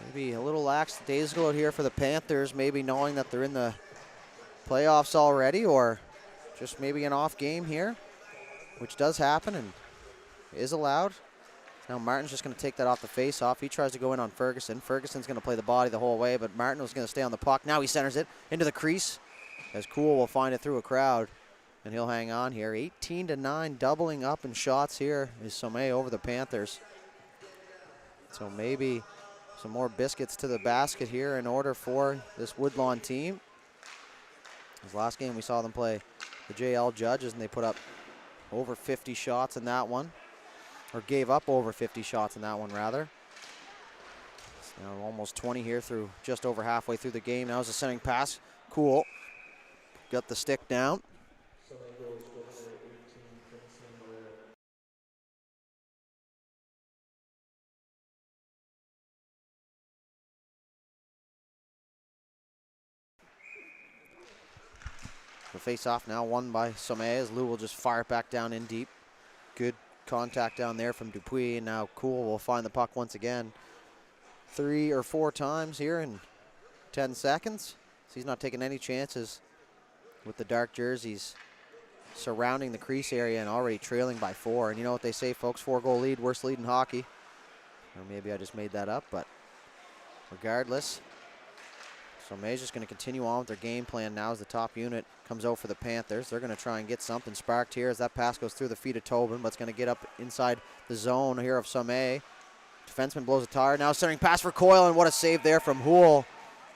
Maybe a little lax days go out here for the Panthers, maybe knowing that they're in the playoffs already, or just maybe an off game here, which does happen and is allowed. Now Martin's just going to take that off the face-off. He tries to go in on Ferguson. Ferguson's going to play the body the whole way, but Martin was going to stay on the puck. Now he centers it into the crease as Cool will find it through a crowd, and he'll hang on here. 18-9, doubling up in shots here is Sommet over the Panthers. So maybe some more biscuits to the basket here in order for this Woodlawn team. This last game we saw them play the JL Judges, and they put up over 50 shots in that one. Or gave up over 50 shots in that one, rather. So now almost 20 here through just over halfway through the game. Now is a sending pass. Cool. Got the stick down. The face-off now won by Sommet as Lou will just fire it back down in deep. Good contact down there from Dupuis, and now Cool will find the puck once again 3 or 4 times here in 10 seconds. So he's not taking any chances with the dark jerseys surrounding the crease area and already trailing by 4. And you know what they say, folks, 4-goal lead, worst lead in hockey. Or maybe I just made that up, but regardless, Sommet's just going to continue on with their game plan now as the top unit comes out for the Panthers. They're going to try and get something sparked here as that pass goes through the feet of Tobin, but it's going to get up inside the zone here of Sommet. Defenseman blows a tire. Now centering pass for Coyle, and what a save there from Houle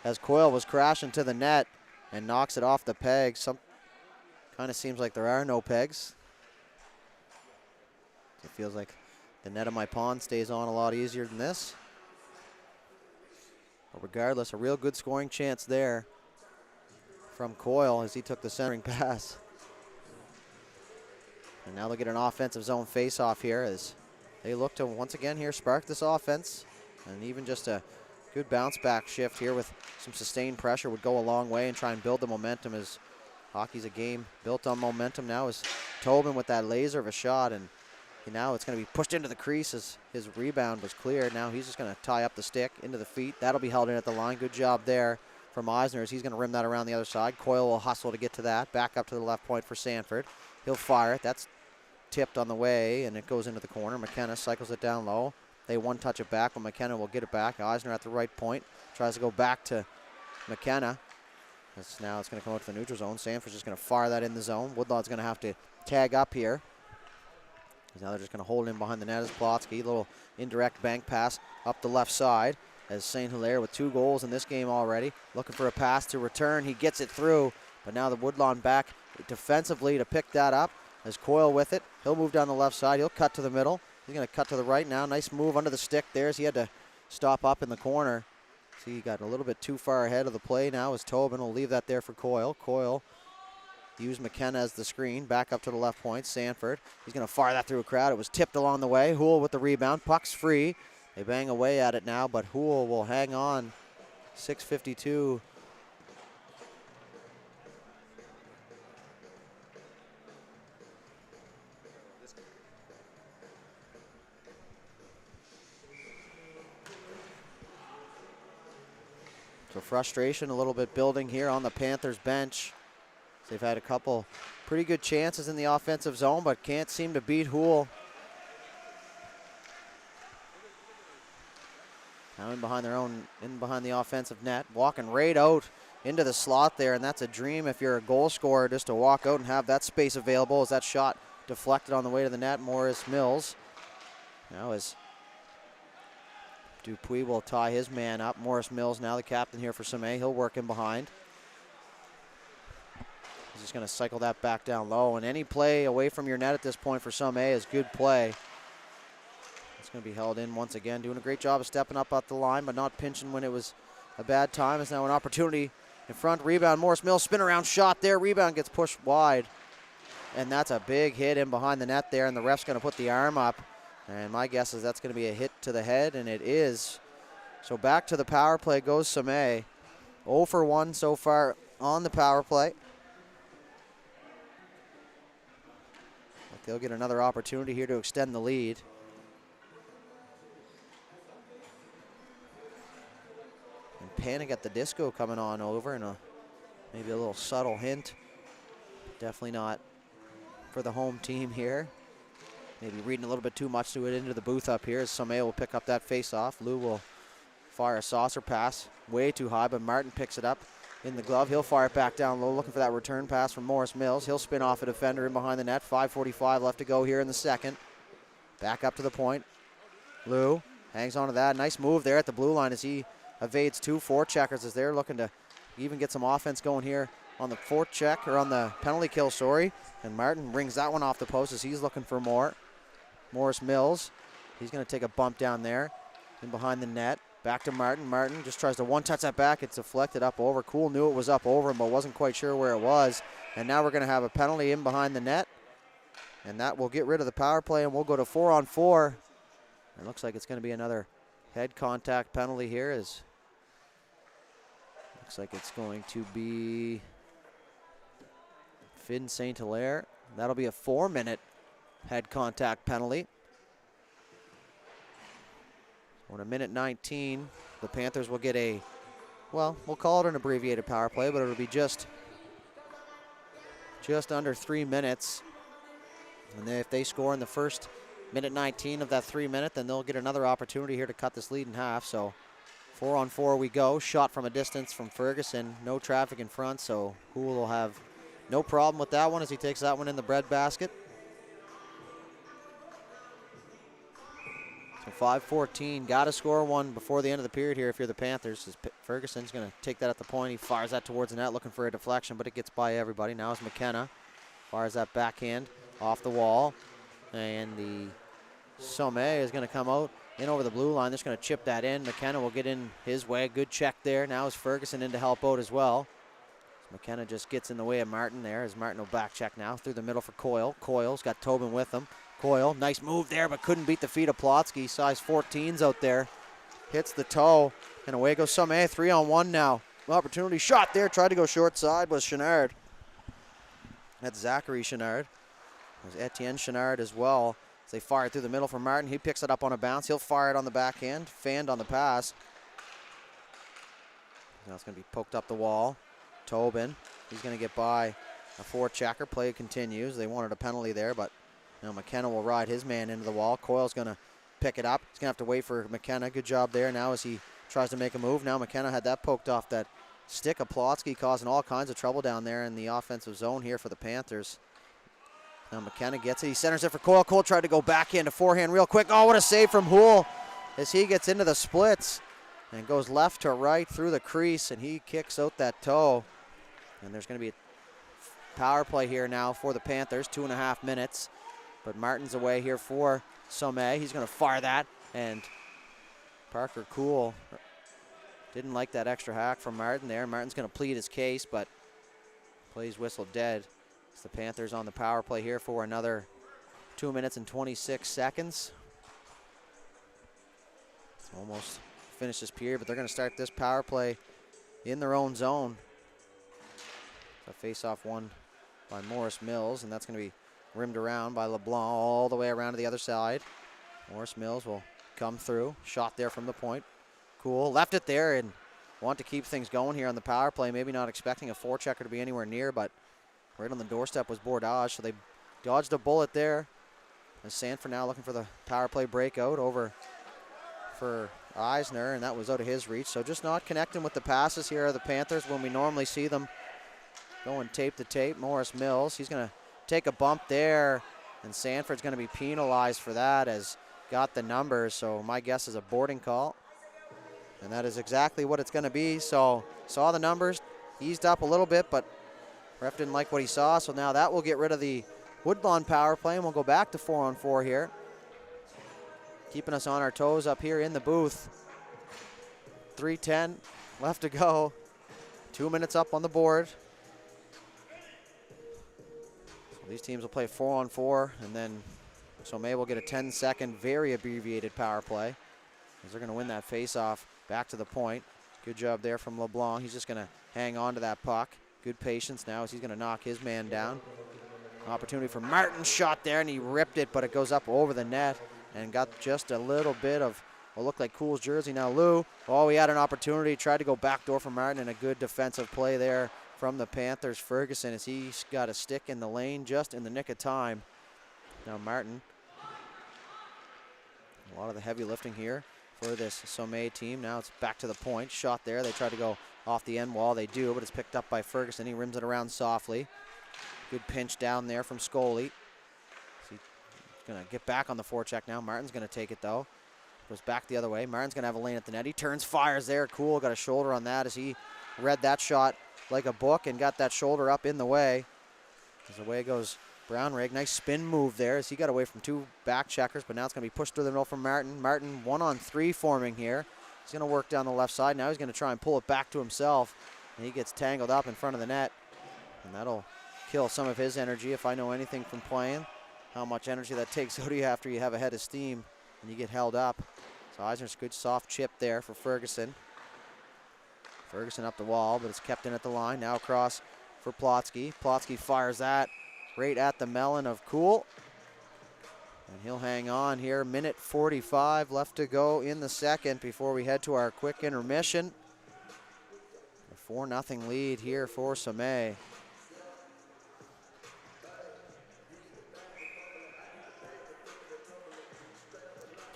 as Coyle was crashing to the net and knocks it off the peg. Some kind of seems like there are no pegs. It feels like the net of my pond stays on a lot easier than this. But regardless, a real good scoring chance there from Coyle as he took the centering pass. And now they'll get an offensive zone face-off here as they look to once again here spark this offense. And even just a good bounce back shift here with some sustained pressure would go a long way and try and build the momentum as Hockey's a game built on momentum now as Tobin with that laser of a shot, and now it's going to be pushed into the crease as his rebound was cleared. Now he's just going to tie up the stick into the feet. That'll be held in at the line. Good job there from Eisner as he's going to rim that around the other side. Coyle will hustle to get to that. Back up to the left point for Sanford. He'll fire it. That's tipped on the way, and it goes into the corner. McKenna cycles it down low. They one-touch it back, but McKenna will get it back. Eisner at the right point. Tries to go back to McKenna. Now it's going to come out to the neutral zone. Sanford's just going to fire that in the zone. Woodlawn's going to have to tag up here. Now they're just going to hold him behind the net as Plotsky. Little indirect bank pass up the left side as St. Hilaire with 2 goals in this game already. Looking for a pass to return. He gets it through, but now the Woodlawn back defensively to pick that up as Coyle with it. He'll move down the left side. He'll cut to the middle. He's going to cut to the right now. Nice move under the stick there as he had to stop up in the corner. See, he got a little bit too far ahead of the play now as Tobin will leave that there for Coyle. Coyle use McKenna as the screen. Back up to the left point. Sanford. He's going to fire that through a crowd. It was tipped along the way. Houle with the rebound. Puck's free. They bang away at it now, but Houle will hang on. 6:52. So frustration a little bit building here on the Panthers bench. They've had a couple pretty good chances in the offensive zone, but can't seem to beat Houle. Now in behind the offensive net, walking right out into the slot there, and that's a dream if you're a goal scorer, just to walk out and have that space available as that shot deflected on the way to the net. Morris Mills. Now as Dupuis will tie his man up. Morris Mills now the captain here for Sommet. He'll work in behind. He's just going to cycle that back down low, and any play away from your net at this point for Sommet is good play. It's going to be held in once again, doing a great job of stepping up the line, but not pinching when it was a bad time. It's now an opportunity in front. Rebound, Morris Mills, spin around shot there. Rebound gets pushed wide, and that's a big hit in behind the net there, and the ref's going to put the arm up. And my guess is that's going to be a hit to the head, and it is. So back to the power play goes Sommet. 0 for 1 so far on the power play. But they'll get another opportunity here to extend the lead. And Panic at the Disco coming on over, and maybe a little subtle hint. Definitely not for the home team here. Maybe reading a little bit too much to it into the booth up here as Sommet will pick up that face-off. Lou will fire a saucer pass way too high, but Martin picks it up in the glove. He'll fire it back down low, looking for that return pass from Morris Mills. He'll spin off a defender in behind the net. 5:45 left to go here in the second. Back up to the point. Lou hangs on to that. Nice move there at the blue line as he evades 2 forecheckers as they're looking to even get some offense going here on the forecheck, or on the penalty kill, sorry. And Martin brings that one off the post as he's looking for more. Morris Mills, he's going to take a bump down there in behind the net. Back to Martin. Martin just tries to one-touch that back. It's deflected up over. Cool knew it was up over him, but wasn't quite sure where it was. And now we're going to have a penalty in behind the net. And that will get rid of the power play, and we'll go to 4-on-4. It looks like it's going to be another head contact penalty here. Looks like it's going to be Finn St. Hilaire. That'll be a 4-minute head contact penalty. We're in 1:19. The Panthers will get we'll call it an abbreviated power play, but it'll be just under 3 minutes. And then if they score in the first 1:19 of that 3 minute, then they'll get another opportunity here to cut this lead in half. So 4-on-4 we go. Shot from a distance from Ferguson. No traffic in front, so Houle will have no problem with that one as he takes that one in the breadbasket. So 5:14, got to score one before the end of the period here if you're the Panthers. Ferguson's going to take that at the point. He fires that towards the net looking for a deflection, but it gets by everybody. Now it's McKenna. Fires that backhand off the wall. And the Sommet is going to come out in over the blue line. They're just going to chip that in. McKenna will get in his way. Good check there. Now is Ferguson in to help out as well. So McKenna just gets in the way of Martin there as Martin will back check now through the middle for Coyle. Coyle's got Tobin with him. Coyle, nice move there, but couldn't beat the feet of Plotsky. Size 14's out there. Hits the toe, and away goes Sommet. 3-on-1 now. Opportunity shot there. Tried to go short side was Chenard. That's Zachary Chenard. There's Etienne Chenard as well. As they fire it through the middle for Martin. He picks it up on a bounce. He'll fire it on the backhand. Fanned on the pass. Now it's going to be poked up the wall. Tobin, he's going to get by a forechecker. Play continues. They wanted a penalty there, but now McKenna will ride his man into the wall. Coyle's going to pick it up. He's going to have to wait for McKenna. Good job there now as he tries to make a move. Now McKenna had that poked off that stick of Plotsky, causing all kinds of trouble down there in the offensive zone here for the Panthers. Now McKenna gets it. He centers it for Coyle. Coyle tried to go backhand to forehand real quick. Oh, what a save from Houle as he gets into the splits and goes left to right through the crease, and he kicks out that toe. And there's going to be a power play here now for the Panthers, 2.5 minutes. But Martin's away here for Sommet. He's going to fire that, and Parker Cool didn't like that extra hack from Martin there. Martin's going to plead his case, but plays whistled dead. It's the Panthers on the power play here for another 2 minutes and 26 seconds. It's almost finished this period, but they're going to start this power play in their own zone. A face-off won by Morris Mills, and that's going to be rimmed around by LeBlanc all the way around to the other side. Morris Mills will come through. Shot there from the point. Cool. Left it there and want to keep things going here on the power play. Maybe not expecting a forechecker to be anywhere near, but right on the doorstep was Bordage, so they dodged a bullet there. And Sanford now looking for the power play breakout over for Eisner, and that was out of his reach. So just not connecting with the passes here are the Panthers when we normally see them going tape to tape. Morris Mills, he's going to take a bump there, and Sanford's going to be penalized for that as got the numbers. So my guess is a boarding call, and that is exactly what it's going to be. So saw the numbers, eased up a little bit, but ref didn't like what he saw. So now that will get rid of the Woodlawn power play, and we'll go back to 4-on-4 here. Keeping us on our toes up here in the booth. 3:10 left to go. 2 minutes up on the board. So these teams will play 4-on-4, and then Sommet will get a 10-second, very abbreviated power play, as they're going to win that face-off back to the point. Good job there from LeBlanc. He's just going to hang on to that puck. Good patience now as he's going to knock his man down. Opportunity for Martin, shot there, and he ripped it, but it goes up over the net and got just a little bit of what looked like Cool's jersey. Now Lou, oh, he had an opportunity, tried to go backdoor for Martin, and a good defensive play there from the Panthers. Ferguson, as he's got a stick in the lane just in the nick of time. Now Martin, a lot of the heavy lifting here for this Sommet team. Now it's back to the point. Shot there. They try to go off the end wall. They do, but it's picked up by Ferguson. He rims it around softly. Good pinch down there from Scully. He's going to get back on the forecheck now. Martin's going to take it, though. Goes back the other way. Martin's going to have a lane at the net. He turns, fires there. Cool, got a shoulder on that as he read that shot like a book and got that shoulder up in the way. As away goes Brownrigg. Nice spin move there as he got away from two back checkers, but now it's going to be pushed through the middle from Martin. Martin 1-on-3 forming here. He's going to work down the left side. Now he's going to try and pull it back to himself, and he gets tangled up in front of the net, and that'll kill some of his energy. If I know anything from playing, how much energy that takes out of you after you have a head of steam and you get held up. So Eisner's good soft chip there for Ferguson. Ferguson up the wall, but it's kept in at the line. Now across for Plotsky. Plotsky fires that right at the melon of Cool. And he'll hang on here. Minute 45 left to go in the second before we head to our quick intermission. A 4-0 lead here for Sommet.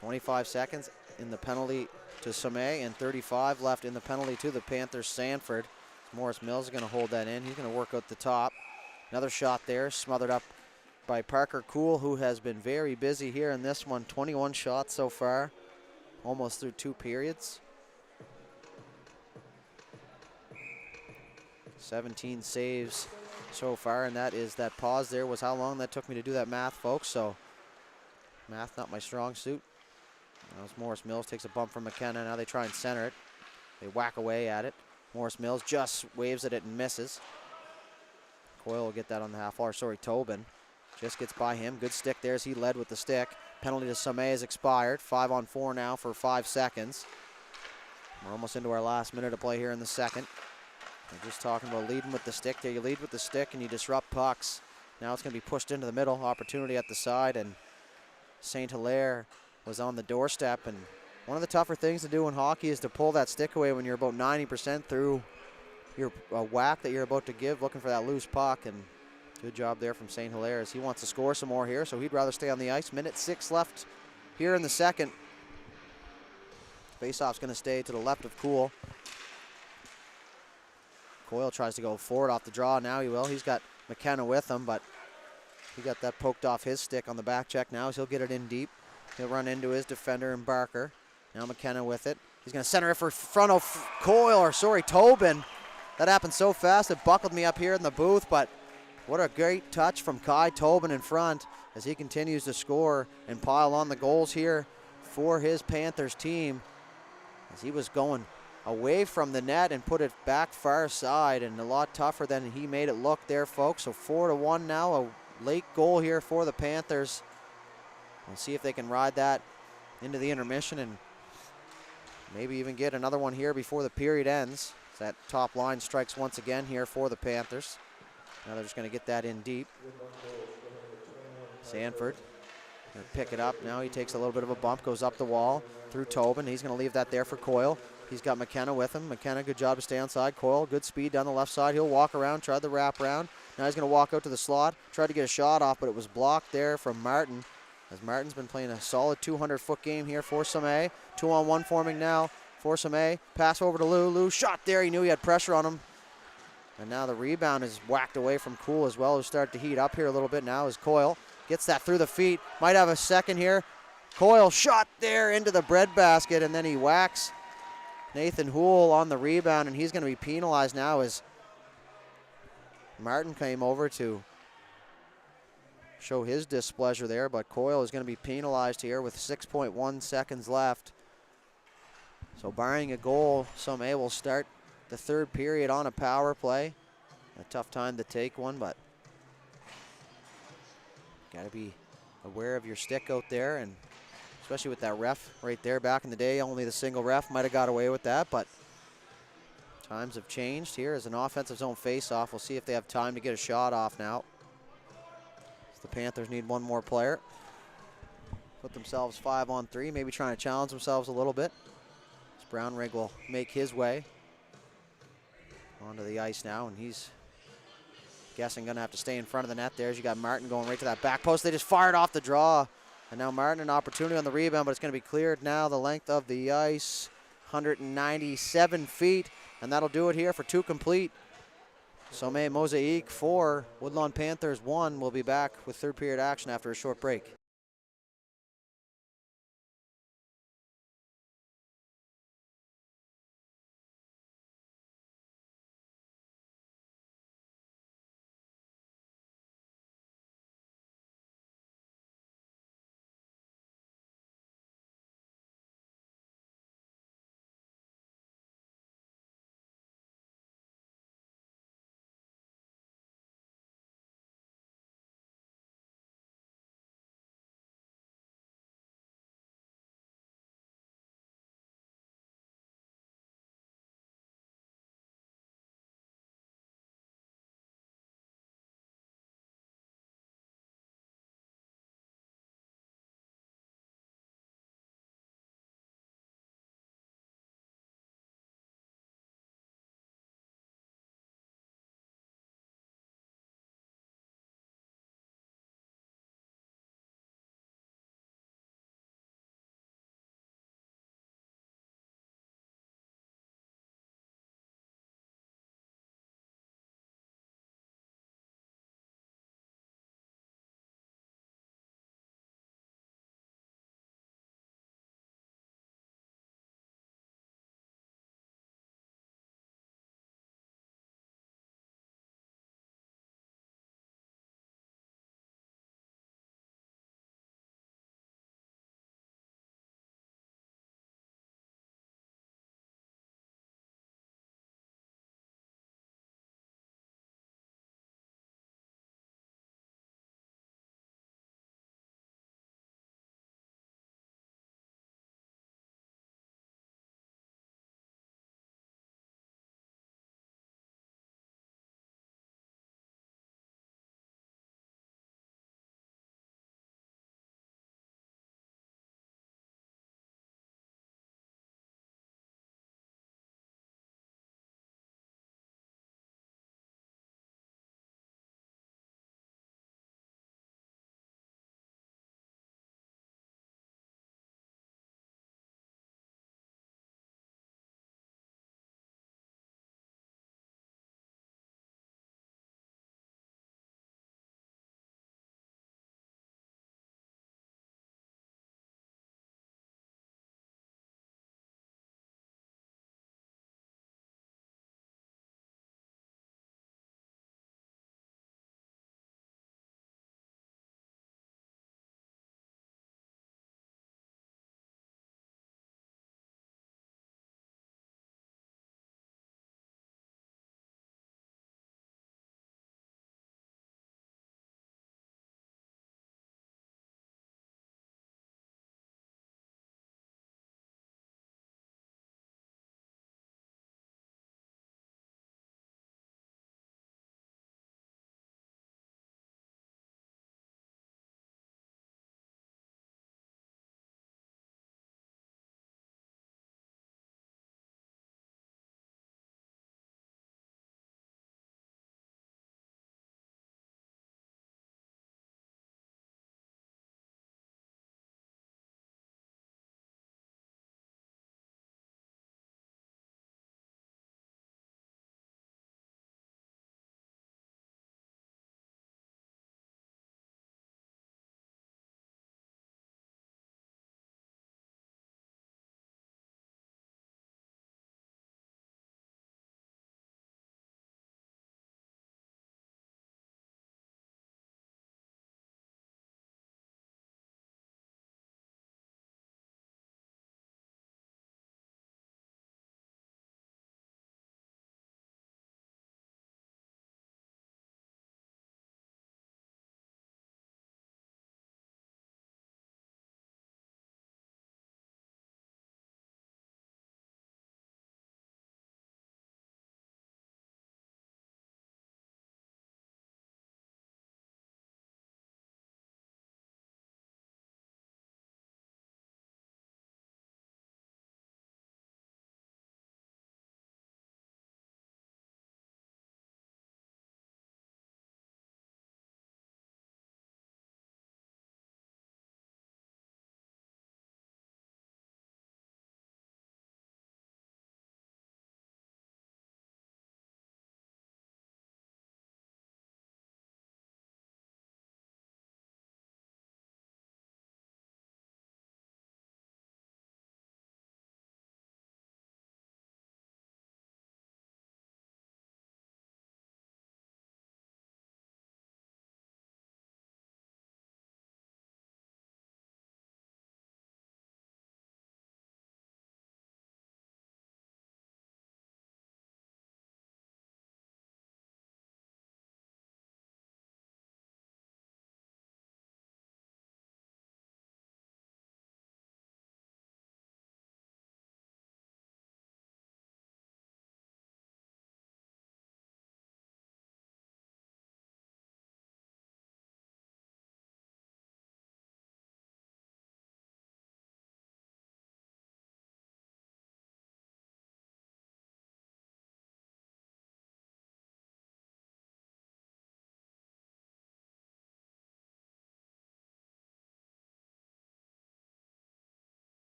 25 seconds in the penalty to Sommet and 35 left in the penalty to the Panthers. Sanford. Morris Mills is going to hold that in. He's going to work out the top. Another shot there, smothered up by Parker Cool, who has been very busy here in this one. 21 shots so far, almost through 2 periods. 17 saves so far, and that pause there was how long that took me to do that math, folks. So math not my strong suit. Now as Morris Mills takes a bump from McKenna. Now they try and center it. They whack away at it. Morris Mills just waves at it and misses. Coyle will get that on the half wall. Sorry, Tobin just gets by him. Good stick there as he led with the stick. Penalty to Sommet is expired. 5-on-4 now for 5 seconds. We're almost into our last minute of play here in the second. We're just talking about leading with the stick there. You lead with the stick and you disrupt pucks. Now it's going to be pushed into the middle. Opportunity at the side, and St. Hilaire was on the doorstep. And one of the tougher things to do in hockey is to pull that stick away when you're about 90% through your whack that you're about to give, looking for that loose puck. And good job there from St. Hilaire as he wants to score some more here, so he'd rather stay on the ice. Minute 6 left here in the second. Faceoff's going to stay to the left of Cool. Coyle tries to go forward off the draw. Now he will. He's got McKenna with him, but he got that poked off his stick on the back check now, so he'll get it in deep. He'll run into his defender and Barker. Now McKenna with it. He's going to center it for front of Tobin. That happened so fast it buckled me up here in the booth, but what a great touch from Kai Tobin in front as he continues to score and pile on the goals here for his Panthers team. As he was going away from the net and put it back far side, and a lot tougher than he made it look there, folks. So 4-1 now, a late goal here for the Panthers. We'll see if they can ride that into the intermission and maybe even get another one here before the period ends. As that top line strikes once again here for the Panthers. Now they're just going to get that in deep. Sanford going to pick it up. Now he takes a little bit of a bump, goes up the wall through Tobin. He's going to leave that there for Coyle. He's got McKenna with him. McKenna, good job to stay on side. Coyle, good speed down the left side. He'll walk around, try the wrap around. Now he's going to walk out to the slot. Tried to get a shot off, but it was blocked there from Martin. As Martin's been playing a solid 200-foot game here for Sommet. 2-on-1 forming now for Sommet. Pass over to Lou. Lou shot there. He knew he had pressure on him. And now the rebound is whacked away from Cool as well, who started to heat up here a little bit now as Coyle gets that through the feet. Might have a second here. Coyle shot there into the breadbasket, and then he whacks Nathan Houle on the rebound, and he's going to be penalized now as Martin came over to show his displeasure there, but Coyle is going to be penalized here with 6.1 seconds left. So barring a goal, Sommet will start the third period on a power play. A tough time to take one, but got to be aware of your stick out there, and especially with that ref right there. Back in the day, only the single ref might have got away with that, but times have changed. Here is an offensive zone face-off. We'll see if they have time to get a shot off now. The Panthers need one more player. Put themselves 5-on-3, maybe trying to challenge themselves a little bit. As Brownrigg will make his way onto the ice now, and he's guessing going to have to stay in front of the net there. As you got Martin going right to that back post. They just fired off the draw. And now Martin an opportunity on the rebound, but it's going to be cleared now the length of the ice, 197 feet. And that'll do it here for two complete. Sommet Mosaic 4, Woodlawn Panthers 1. We'll be back with third period action after a short break.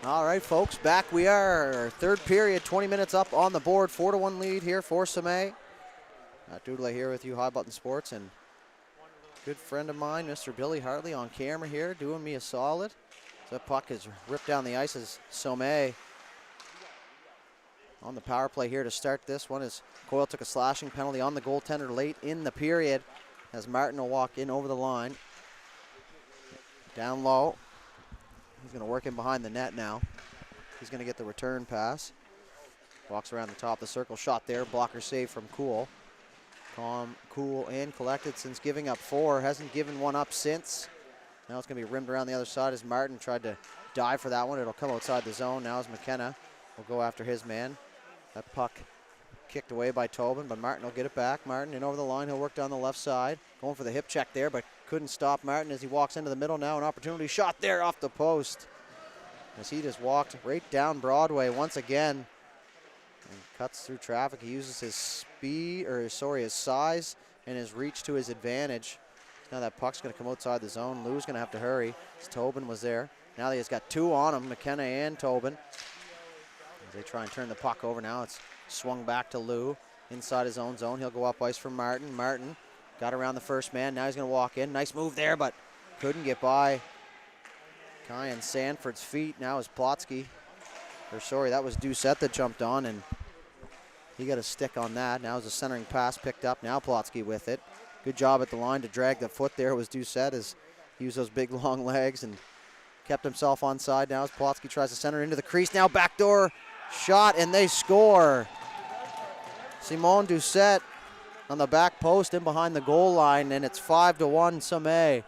All right, folks, back we are. Third period, 20 minutes up on the board. 4-1 lead here for Sommet. Matt Doodley here with you, High Button Sports, and good friend of mine, Mr. Billy Hartley, on camera here, doing me a solid. So that puck is ripped down the ice as Sommet on the power play here to start this one as Coyle took a slashing penalty on the goaltender late in the period as Martin will walk in over the line. Down low. He's going to work in behind the net now. He's going to get the return pass. Walks around the top of the circle. Shot there. Blocker save from Cool. Calm, cool, and collected since giving up 4. Hasn't given one up since. Now it's going to be rimmed around the other side as Martin tried to dive for that one. It'll come outside the zone. Now as McKenna will go after his man. That puck kicked away by Tobin, but Martin will get it back. Martin in over the line. He'll work down the left side. Going for the hip check there, but couldn't stop Martin as he walks into the middle now. An opportunity shot there off the post as he just walked right down Broadway once again and cuts through traffic. He uses his his size and his reach to his advantage. Now that puck's going to come outside the zone. Lou's going to have to hurry as Tobin was there. Now he's got 2 on him, McKenna and Tobin. As they try and turn the puck over now, it's swung back to Lou inside his own zone. He'll go up ice from Martin. Martin got around the first man. Now he's going to walk in. Nice move there, but couldn't get by Kyan Sanford's feet. Now is Plotsky. That was Doucette that jumped on, and he got a stick on that. Now is a centering pass picked up. Now Plotsky with it. Good job at the line to drag the foot there was Doucette as he used those big long legs and kept himself onside. Now as Plotsky tries to center into the crease. Now backdoor shot, and they score. Simon Doucette on the back post in behind the goal line, and it's 5-1 Sommet.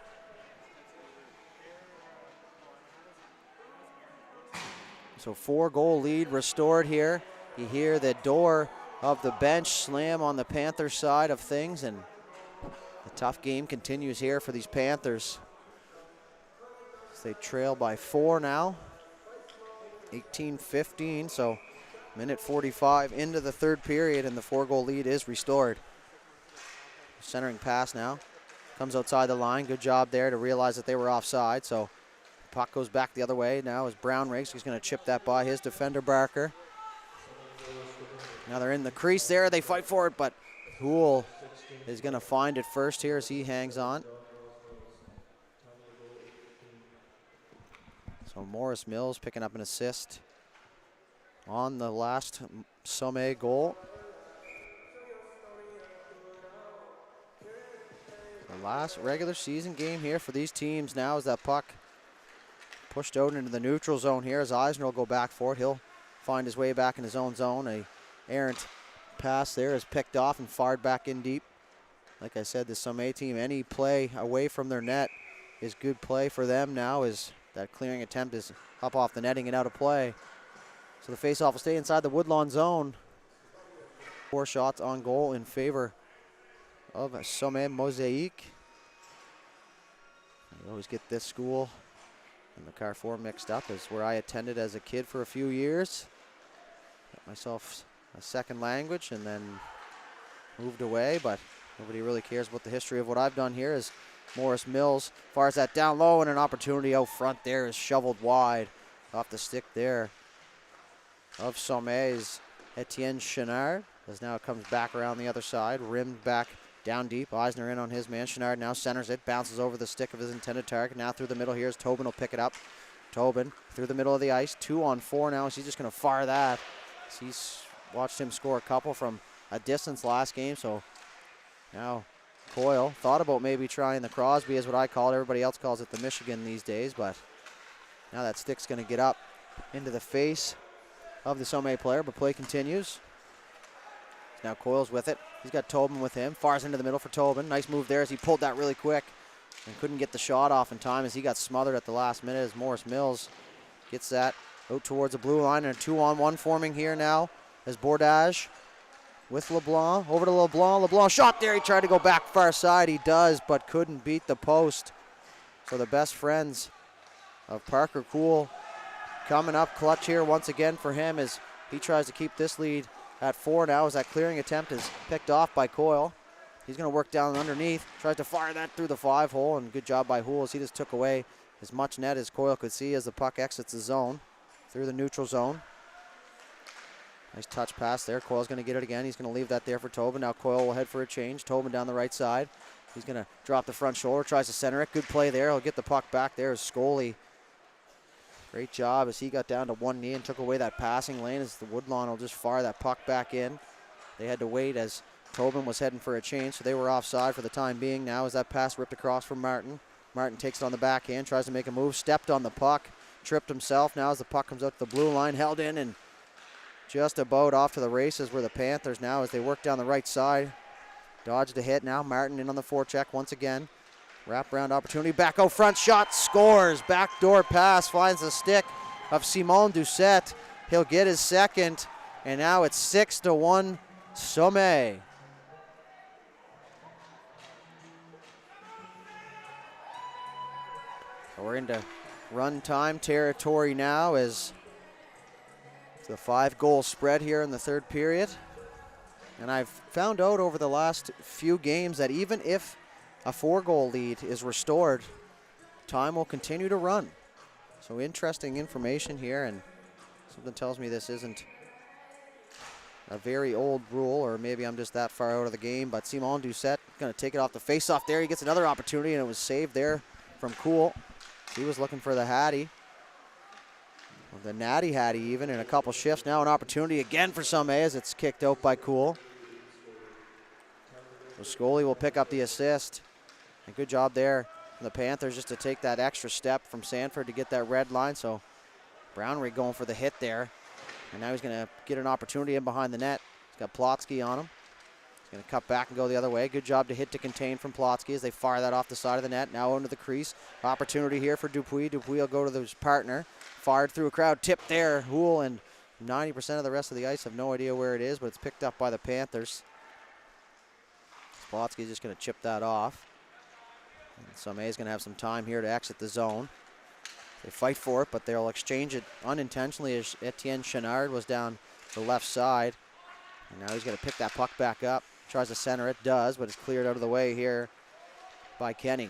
So 4-goal lead restored here. You hear the door of the bench slam on the Panthers side of things, and the tough game continues here for these Panthers. As they trail by 4 now. 18-15, so minute 45 into the third period, and the 4-goal lead is restored. Centering pass now. Comes outside the line. Good job there to realize that they were offside. So puck goes back the other way now as Brown rakes. He's going to chip that by his defender, Barker. Now they're in the crease there. They fight for it, but Houle is going to find it first here as he hangs on. So Morris Mills picking up an assist on the last Sommet goal. The last regular season game here for these teams now as that puck pushed out into the neutral zone here as Eisner will go back for it. He'll find his way back in his own zone. A errant pass there is picked off and fired back in deep. Like I said, the Sommet team, any play away from their net is good play for them now as that clearing attempt is up off the netting and out of play. So the faceoff will stay inside the Woodlawn zone. 4 shots on goal in favor of Sommet Mosaic. I always get this school and the Carrefour mixed up. Is where I attended as a kid for a few years. Got myself a second language and then moved away, but nobody really cares about the history of what I've done here. As Morris Mills fires that down low, and an opportunity out front there is shoveled wide off the stick there of Sommet's Etienne Chenard, as now it comes back around the other side, rimmed back down deep. Eisner in on his man. Chenard now centers it, bounces over the stick of his intended target. Now through the middle here as Tobin will pick it up. Tobin through the middle of the ice, 2-on-4 now. He's just going to fire that. He's watched him score a couple from a distance last game, so now Coyle thought about maybe trying the Crosby, is what I call it. Everybody else calls it the Michigan these days, but now that stick's going to get up into the face of the Sommet player, but play continues. Now Coyle's with it. He's got Tobin with him. Fires into the middle for Tobin. Nice move there as he pulled that really quick and couldn't get the shot off in time as he got smothered at the last minute as Morris Mills gets that out towards the blue line, and a 2-on-1 forming here now as Bordage with LeBlanc. Over to LeBlanc. LeBlanc shot there. He tried to go back far side. He does, but couldn't beat the post. So the best friends of Parker Cool coming up clutch here once again for him as he tries to keep this lead at 4 now as that clearing attempt is picked off by Coyle. He's going to work down underneath. Tries to fire that through the 5-hole, and good job by Houle as he just took away as much net as Coyle could see as the puck exits the zone. through the neutral zone. Nice touch pass there. Coyle's going to get it again. He's going to leave that there for Tobin. Now Coyle will head for a change. Tobin down the right side. He's going to drop the front shoulder, tries to center it. Good play there. He'll get the puck back there as Scully. Great job as he got down to one knee and took away that passing lane as the Woodlawn will just fire that puck back in. They had to wait as Tobin was heading for a change, so they were offside for the time being. Now as that pass ripped across from Martin. Martin takes it on the backhand, tries to make a move, stepped on the puck, tripped himself. Now as the puck comes out to the blue line, held in and just about off to the races were the Panthers now as they work down the right side. Dodged a hit now. Martin in on the forecheck once again. Wrap-around opportunity. Back out front. Shot. Scores. Backdoor pass. Finds the stick of Simon Doucette. He'll get his second. And now it's 6-1 Sommet. So we're into run time territory now as the 5-goal spread here in the third period. And I've found out over the last few games that even if a 4-goal lead is restored, time will continue to run. So interesting information here, and something tells me this isn't a very old rule, or maybe I'm just that far out of the game. But Simon Doucette going to take it off the face-off there. He gets another opportunity, and it was saved there from Cool. He was looking for the Hattie. The Natty Hattie even in a couple shifts. Now an opportunity again for Sommet as it's kicked out by Cool. So Scully will pick up the assist. And good job there from the Panthers just to take that extra step from Sanford to get that red line. So Brownrigg going for the hit there. And now he's going to get an opportunity in behind the net. He's got Plotsky on him. He's going to cut back and go the other way. Good job to hit to contain from Plotsky as they fire that off the side of the net. Now into the crease. Opportunity here for Dupuis. Dupuis will go to his partner. Fired through a crowd. Tipped there. Houle and 90% of the rest of the ice have no idea where it is, but it's picked up by the Panthers. Plotsky's just going to chip that off. And Sommet's going to have some time here to exit the zone. They fight for it, but they'll exchange it unintentionally as Etienne Chenard was down the left side. And now he's going to pick that puck back up. Tries to center it, does, but it's cleared out of the way here by Kenny.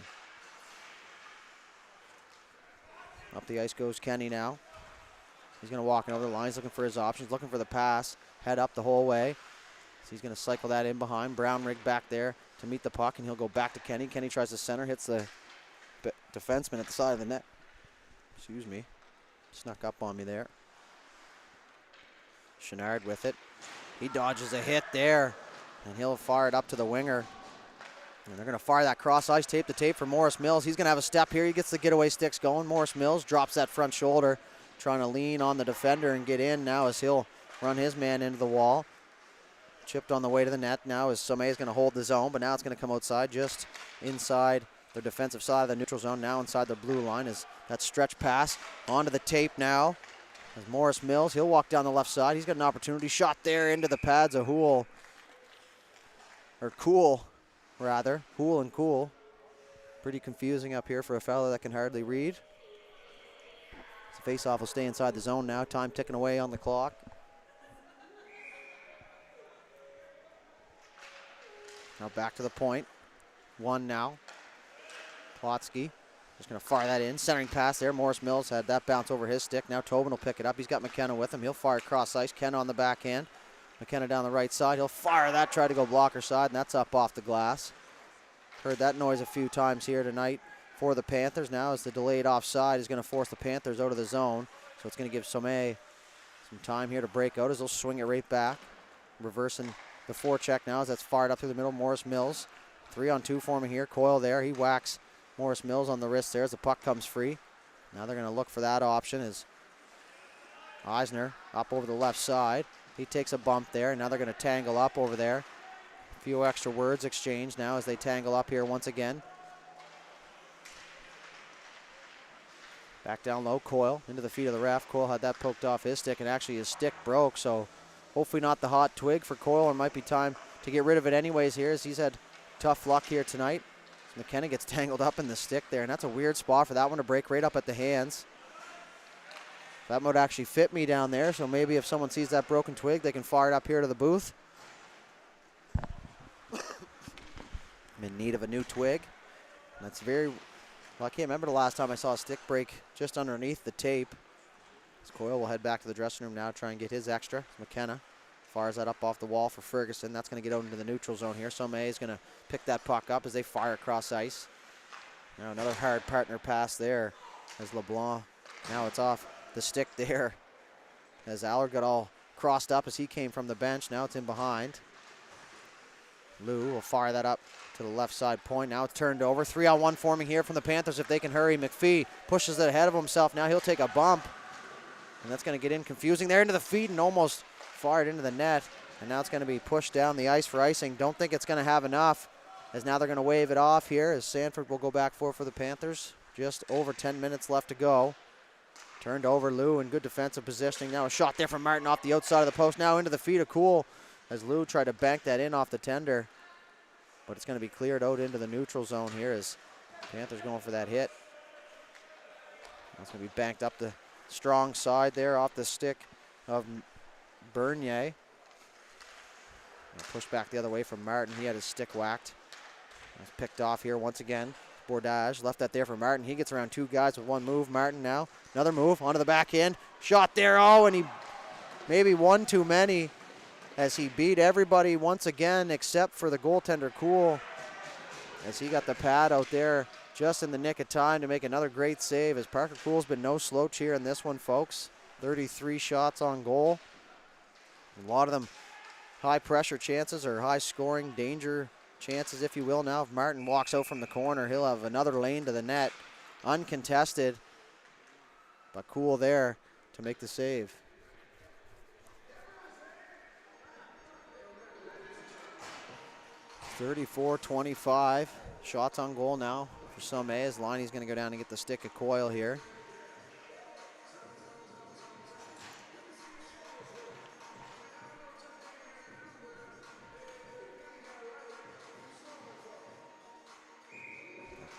Up the ice goes Kenny now. He's going to walk over the lines looking for his options, looking for the pass. Head up the whole way. So he's going to cycle that in behind. Brownrigg back there to meet the puck, and he'll go back to Kenny. Kenny tries to center, hits the defenseman at the side of the net. Excuse me. Snuck up on me there. Chenard with it. He dodges a hit there, and he'll fire it up to the winger. And they're going to fire that cross-ice tape to tape for Morris Mills. He's going to have a step here. He gets the getaway sticks going. Morris Mills drops that front shoulder, trying to lean on the defender and get in now as he'll run his man into the wall. Chipped on the way to the net now as Sommet is going to hold the zone, but now it's going to come outside just inside the defensive side of the neutral zone, now inside the blue line as that stretch pass onto the tape now. As Morris Mills, he'll walk down the left side. He's got an opportunity. Shot there into the pads of Houle. Or Cool, rather. Houle and Cool. Pretty confusing up here for a fella that can hardly read. The face-off will stay inside the zone now. Time ticking away on the clock. Now back to the point. 1 now. Plotsky just going to fire that in. Centering pass there. Morris Mills had that bounce over his stick. Now Tobin will pick it up. He's got McKenna with him. He'll fire across ice. Kenna on the backhand. McKenna down the right side. He'll fire that. Try to go blocker side, and that's up off the glass. Heard that noise a few times here tonight for the Panthers. Now as the delayed offside is going to force the Panthers out of the zone. So it's going to give Sommet some time here to break out as they'll swing it right back. Reversing the forecheck now as that's fired up through the middle. Morris Mills. 3-on-2 forming here. Coyle there. He whacks Morris Mills on the wrist there as the puck comes free. Now they're going to look for that option as Eisner up over the left side. He takes a bump there. Now they're going to tangle up over there. A few extra words exchanged now as they tangle up here once again. Back down low, Coyle into the feet of the ref. Coyle had that poked off his stick, and actually his stick broke, so hopefully not the hot twig for Coyle. It might be time to get rid of it anyways here as he's had tough luck here tonight. So McKenna gets tangled up in the stick there, and that's a weird spot for that one to break right up at the hands. That might actually fit me down there, so maybe if someone sees that broken twig, they can fire it up here to the booth. I'm in need of a new twig. That's very, well, I can't remember the last time I saw a stick break just underneath the tape. Coyle will head back to the dressing room now, try and get his extra. McKenna fires that up off the wall for Ferguson. That's going to get out into the neutral zone here. Sommet is going to pick that puck up as they fire across ice. Now another hard partner pass there as LeBlanc. Now it's off the stick there as Allard got all crossed up as he came from the bench. Now it's in behind. Lou will fire that up to the left side point. Now it's turned over. 3-on-1 forming here from the Panthers if they can hurry. McPhee pushes it ahead of himself. Now he'll take a bump. And that's going to get in confusing there into the feet and almost fired into the net. And now it's going to be pushed down the ice for icing. Don't think it's going to have enough, as now they're going to wave it off here as Sanford will go back for the Panthers. Just over 10 minutes left to go. Turned over Lou in good defensive positioning. Now a shot there from Martin off the outside of the post. Now into the feet of Cool as Lou tried to bank that in off the tender. But it's going to be cleared out into the neutral zone here as Panthers going for that hit. That's going to be banked up the strong side there off the stick of Bernier. Push back the other way from Martin. He had his stick whacked. That's picked off here once again. Bordage left that there for Martin. He gets around two guys with one move. Martin now. Another move onto the back end. Shot there. Oh, and he maybe one too many as he beat everybody once again except for the goaltender Cool, as he got the pad out there just in the nick of time to make another great save, as Parker Cool's been no slouch here in this one, folks. 33 shots on goal. A lot of them high pressure chances or high scoring danger chances, if you will. Now if Martin walks out from the corner, he'll have another lane to the net, uncontested, but Cool there to make the save. .34-25 shots on goal now for Sommet as Liney's going to go down and get the stick of Coyle here.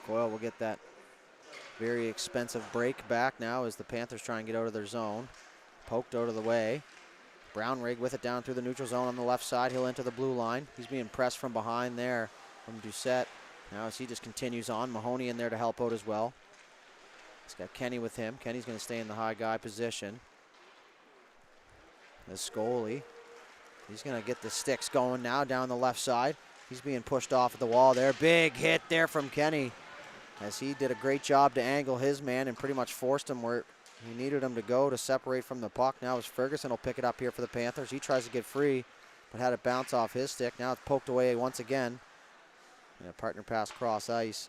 Coyle will get that very expensive break back now as the Panthers try and get out of their zone. Poked out of the way. Brownrigg with it down through the neutral zone on the left side. He'll enter the blue line. He's being pressed from behind there from Doucette. Now as he just continues on, Mahoney in there to help out as well. He's got Kenny with him. Kenny's going to stay in the high guy position. As Scully, he's going to get the sticks going now down the left side. He's being pushed off at the wall there. Big hit there from Kenny, as he did a great job to angle his man and pretty much forced him where he needed him to go to separate from the puck. Now as Ferguson will pick it up here for the Panthers. He tries to get free, but had it bounce off his stick. Now it's poked away once again. And a partner pass cross ice.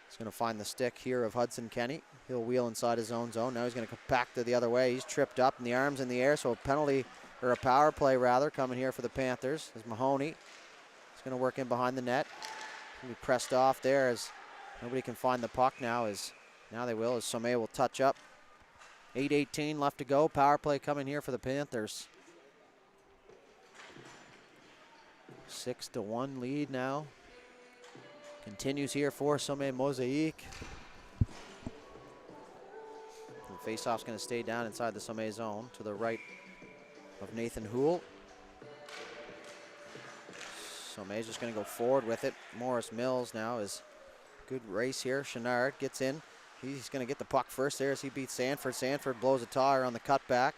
He's going to find the stick here of Hudson Kenny. He'll wheel inside his own zone. Now he's going to come back to the other way. He's tripped up and the arm's in the air, so a penalty, or a power play rather, coming here for the Panthers. As Mahoney is going to work in behind the net. He'll be pressed off there as nobody can find the puck now. Now they will, as Sommet will touch up. 8:18 left to go. Power play coming here for the Panthers. 6-1 lead now. Continues here for Sommet Mosaic. The faceoff's going to stay down inside the Sommet zone to the right of Nathan Houle. Sommet's just going to go forward with it. Morris Mills now is good race here. Chenard gets in. He's going to get the puck first there as he beats Sanford. Sanford blows a tire on the cutback.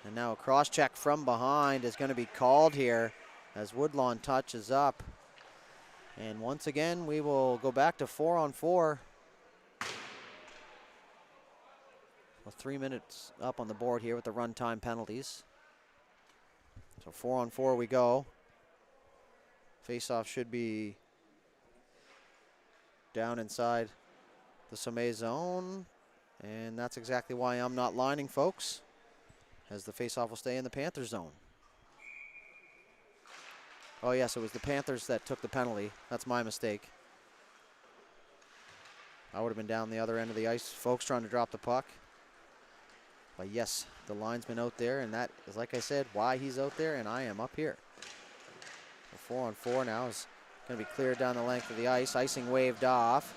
And now a cross check from behind is going to be called here as Woodlawn touches up. And once again, we will go back to 4-on-4. Well, 3 minutes up on the board here with the runtime penalties. So 4-on-4 we go. Faceoff should be down inside the Sommet zone, and that's exactly why I'm not lining, folks, as the faceoff will stay in the Panthers zone. Oh yes, it was the Panthers that took the penalty. That's my mistake. I would have been down the other end of the ice, folks, trying to drop the puck. But yes, the linesman out there, and that is, like I said, why he's out there, and I am up here. So 4-on-4 now is going to be cleared down the length of the ice. Icing waved off.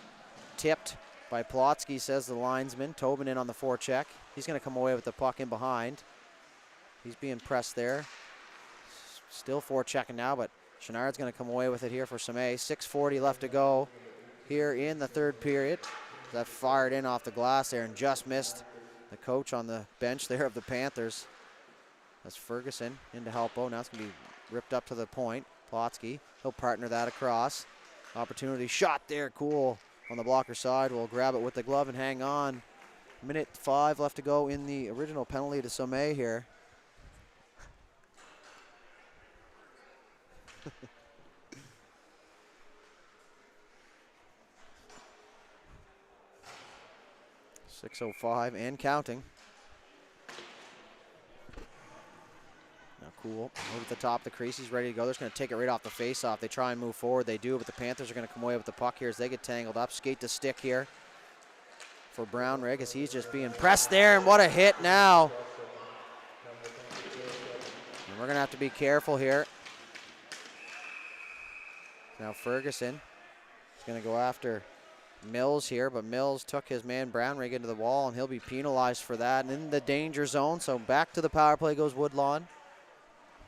Tipped by Plotsky, says the linesman. Tobin in on the forecheck. He's going to come away with the puck in behind. He's being pressed there. Still forechecking now, but Chenard's going to come away with it here for Sommet. 6:40 left to go here in the third period. That fired in off the glass there and just missed the coach on the bench there of the Panthers. That's Ferguson into Helpo. Now it's going to be ripped up to the point. Plotsky, he'll partner that across. Opportunity shot there, cool. On the blocker side, will grab it with the glove and hang on. Minute 5 left to go in the original penalty to Sommet here. .605 and counting. Now Cool over the top of the crease. He's ready to go. They're just going to take it right off the face-off. They try and move forward. They do, but the Panthers are going to come away with the puck here as they get tangled up. Skate to stick here for Brownrigg as he's just being pressed there, and what a hit now. And we're going to have to be careful here. Now Ferguson is going to go after Mills here, but Mills took his man Brownrigg into the wall, and he'll be penalized for that. And in the danger zone, so back to the power play goes Woodlawn.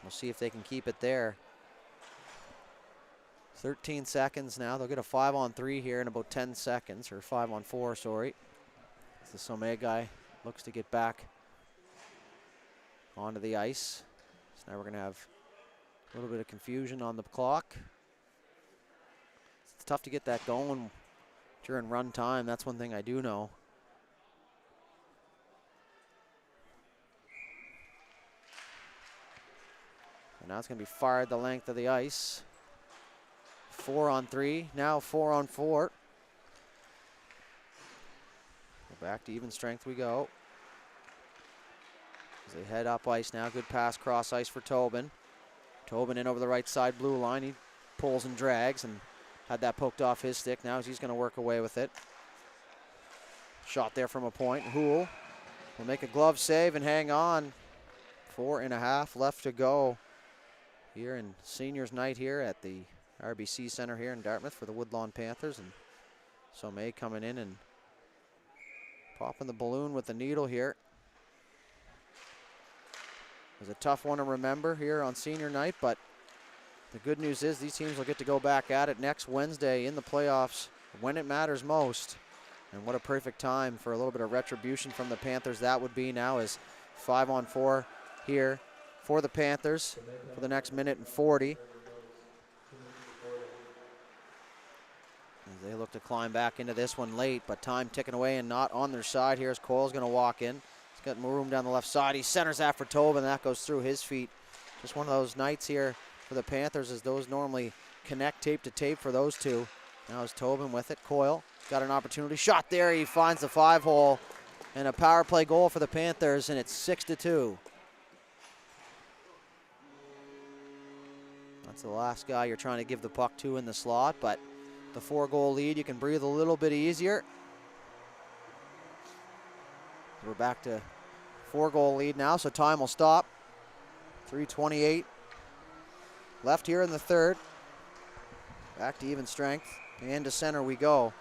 We'll see if they can keep it there. 13 seconds now. They'll get a 5-on-3 here in about 10 seconds, or 5-on-4, sorry. As the Sommet guy looks to get back onto the ice. So now we're going to have a little bit of confusion on the clock. It's tough to get that going during run time. That's one thing I do know. And now it's going to be fired the length of the ice. 4-on-3, now 4-on-4. Back to even strength we go. As they head up ice now, good pass cross ice for Tobin. Tobin in over the right side blue line. He pulls and drags and had that poked off his stick. Now he's going to work away with it. Shot there from a point. Houle will make a glove save and hang on. 4.5 left to go here in seniors night here at the RBC Center here in Dartmouth for the Woodlawn Panthers. And Sommet coming in and popping the balloon with the needle here. It was a tough one to remember here on senior night, but the good news is these teams will get to go back at it next Wednesday in the playoffs when it matters most. And what a perfect time for a little bit of retribution from the Panthers that would be now, as 5-on-4 here for the Panthers for the next minute and 40. As they look to climb back into this one late, but time ticking away and not on their side here as Coyle's going to walk in. He's got more room down the left side. He centers that for Tobin, and that goes through his feet. Just one of those nights here for the Panthers as those normally connect tape to tape for those two. Now is Tobin with it. Coyle got an opportunity. Shot there. He finds the 5-hole, and a power play goal for the Panthers, and it's 6-2. That's the last guy you're trying to give the puck to in the slot, but the 4-goal lead, you can breathe a little bit easier. We're back to 4-goal lead now, so time will stop. 3:28 left here in the third. Back to even strength, and to center we go.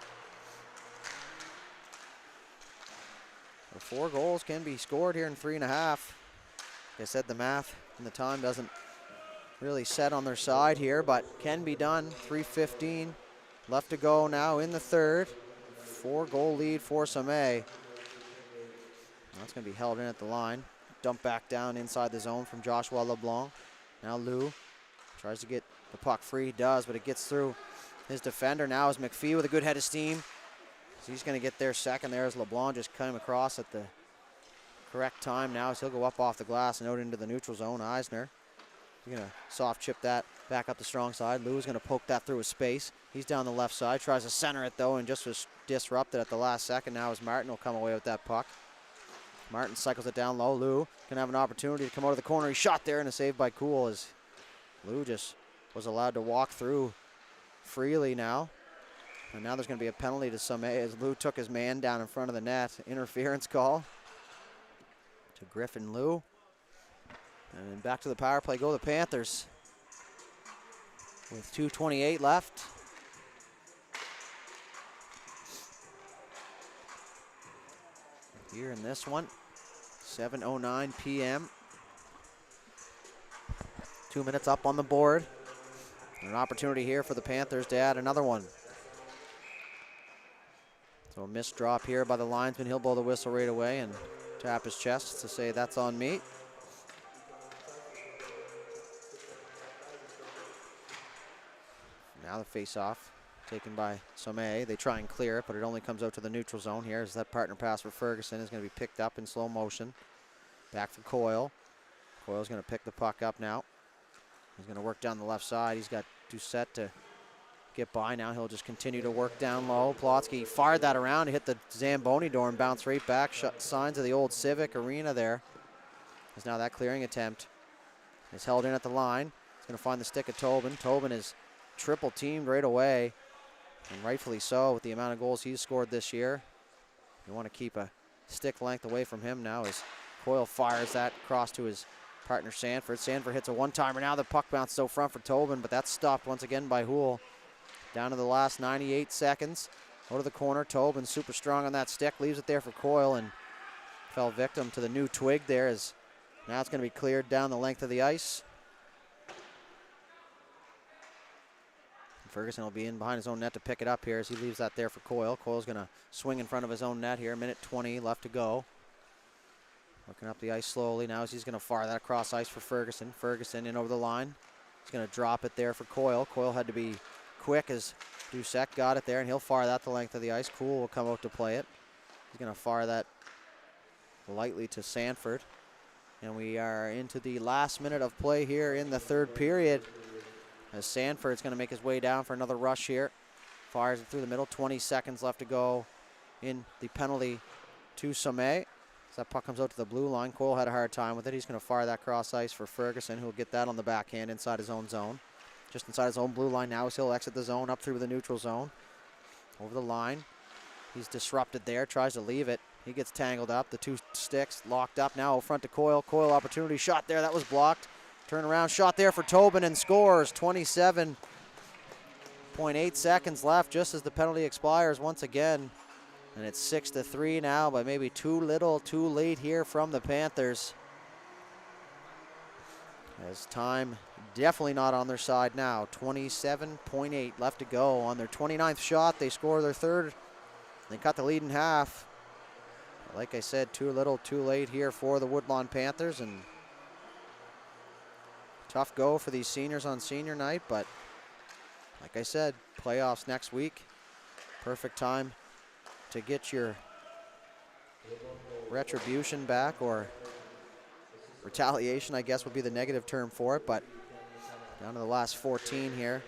The 4 goals can be scored here in 3.5. Like I said, the math and the time doesn't really set on their side here, but can be done. 3:15 left to go now in the third. 4-goal lead for Sommet. That's going to be held in at the line. Dump back down inside the zone from Joshua LeBlanc. Now Lou tries to get the puck free. He does, but it gets through his defender. Now is McPhee with a good head of steam. So he's going to get there second there as LeBlanc just came across at the correct time now as he'll go up off the glass and out into the neutral zone. Eisner, he's going to soft chip that back up the strong side. Lou is going to poke that through his space. He's down the left side, tries to center it though, and just was disrupted at the last second. Now as Martin will come away with that puck. Martin cycles it down low. Lou can have an opportunity to come out of the corner. He shot there and a save by Cool as Lou just was allowed to walk through freely now. And now there's going to be a penalty to Sommet as Lou took his man down in front of the net. Interference call to Griffin Lou. And then back to the power play go the Panthers with 2:28 left. Here in this one, 7:09 p.m. 2 minutes up on the board. An opportunity here for the Panthers to add another one. So a missed drop here by the linesman. He'll blow the whistle right away, and tap his chest to say that's on me. Now the face-off taken by Sommet. They try and clear it, but it only comes out to the neutral zone here as that partner pass for Ferguson is going to be picked up in slow motion. Back to Coyle. Coyle's going to pick the puck up now. He's going to work down the left side. He's got Doucette to get by now. He'll just continue to work down low. Plotsky fired that around, hit the Zamboni door and bounced right back. Signs of the old Civic Arena there. As now that clearing attempt is held in at the line. He's going to find the stick of Tobin. Tobin is triple teamed right away, and rightfully so with the amount of goals he's scored this year. You want to keep a stick length away from him now as Coyle fires that across to his partner Sanford. Sanford hits a one-timer. Now the puck bounces out front for Tobin, but that's stopped once again by Houle. Down to the last 98 seconds. Go to the corner. Tobin super strong on that stick. Leaves it there for Coyle and fell victim to the new twig there as now it's going to be cleared down the length of the ice. Ferguson will be in behind his own net to pick it up here as he leaves that there for Coyle. Coyle's going to swing in front of his own net here. 1:20 left to go. Working up the ice slowly now as he's going to fire that across ice for Ferguson. Ferguson in over the line. He's going to drop it there for Coyle. Coyle had to be quick as Doucette got it there, and he'll fire that the length of the ice. Cool will come out to play it. He's going to fire that lightly to Sanford. And we are into the last minute of play here in the third period as Sanford's going to make his way down for another rush here. Fires it through the middle. 20 seconds left to go in the penalty to Sommet. As that puck comes out to the blue line, Coyle had a hard time with it. He's going to fire that cross ice for Ferguson, who'll get that on the backhand inside his own zone. Just inside his own blue line now as he'll exit the zone up through the neutral zone. Over the line. He's disrupted there, tries to leave it. He gets tangled up. The two sticks locked up now out front to Coyle. Coyle opportunity shot there. That was blocked. Turn around shot there for Tobin and scores. 27.8 seconds left just as the penalty expires once again. And it's 6-3 now, but maybe too little, too late here from the Panthers. As time definitely not on their side now. 27.8 left to go. On their 29th shot, they score their third. They cut the lead in half. Like I said, too little, too late here for the Woodlawn Panthers. And tough go for these seniors on senior night, but like I said, playoffs next week. Perfect time to get your retribution back, or retaliation, I guess would be the negative term for it, but down to the last 14 here.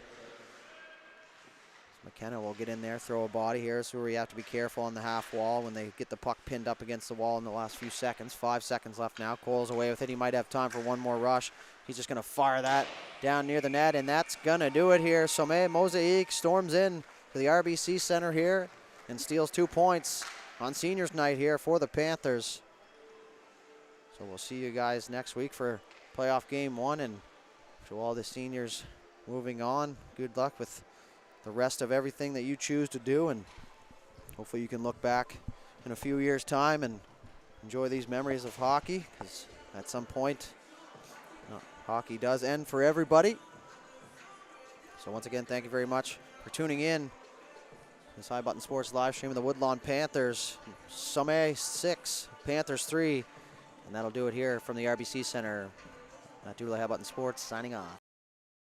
McKenna will get in there, throw a body here. So we have to be careful on the half wall when they get the puck pinned up against the wall in the last few seconds. 5 seconds left now. Cole's away with it. He might have time for one more rush. He's just going to fire that down near the net, and that's going to do it here. Sommet Mosaic storms in to the RBC Center here and steals 2 points on seniors night here for the Panthers. So we'll see you guys next week for playoff game 1, and to all the seniors moving on, good luck with the rest of everything that you choose to do, and hopefully you can look back in a few years' time and enjoy these memories of hockey, because at some point hockey does end for everybody. So once again, thank you very much for tuning in. This High Button Sports live stream of the Woodlawn Panthers. Sommet 6, Panthers 3, and that'll do it here from the RBC Center. Matt Dooley, High Button Sports, signing off.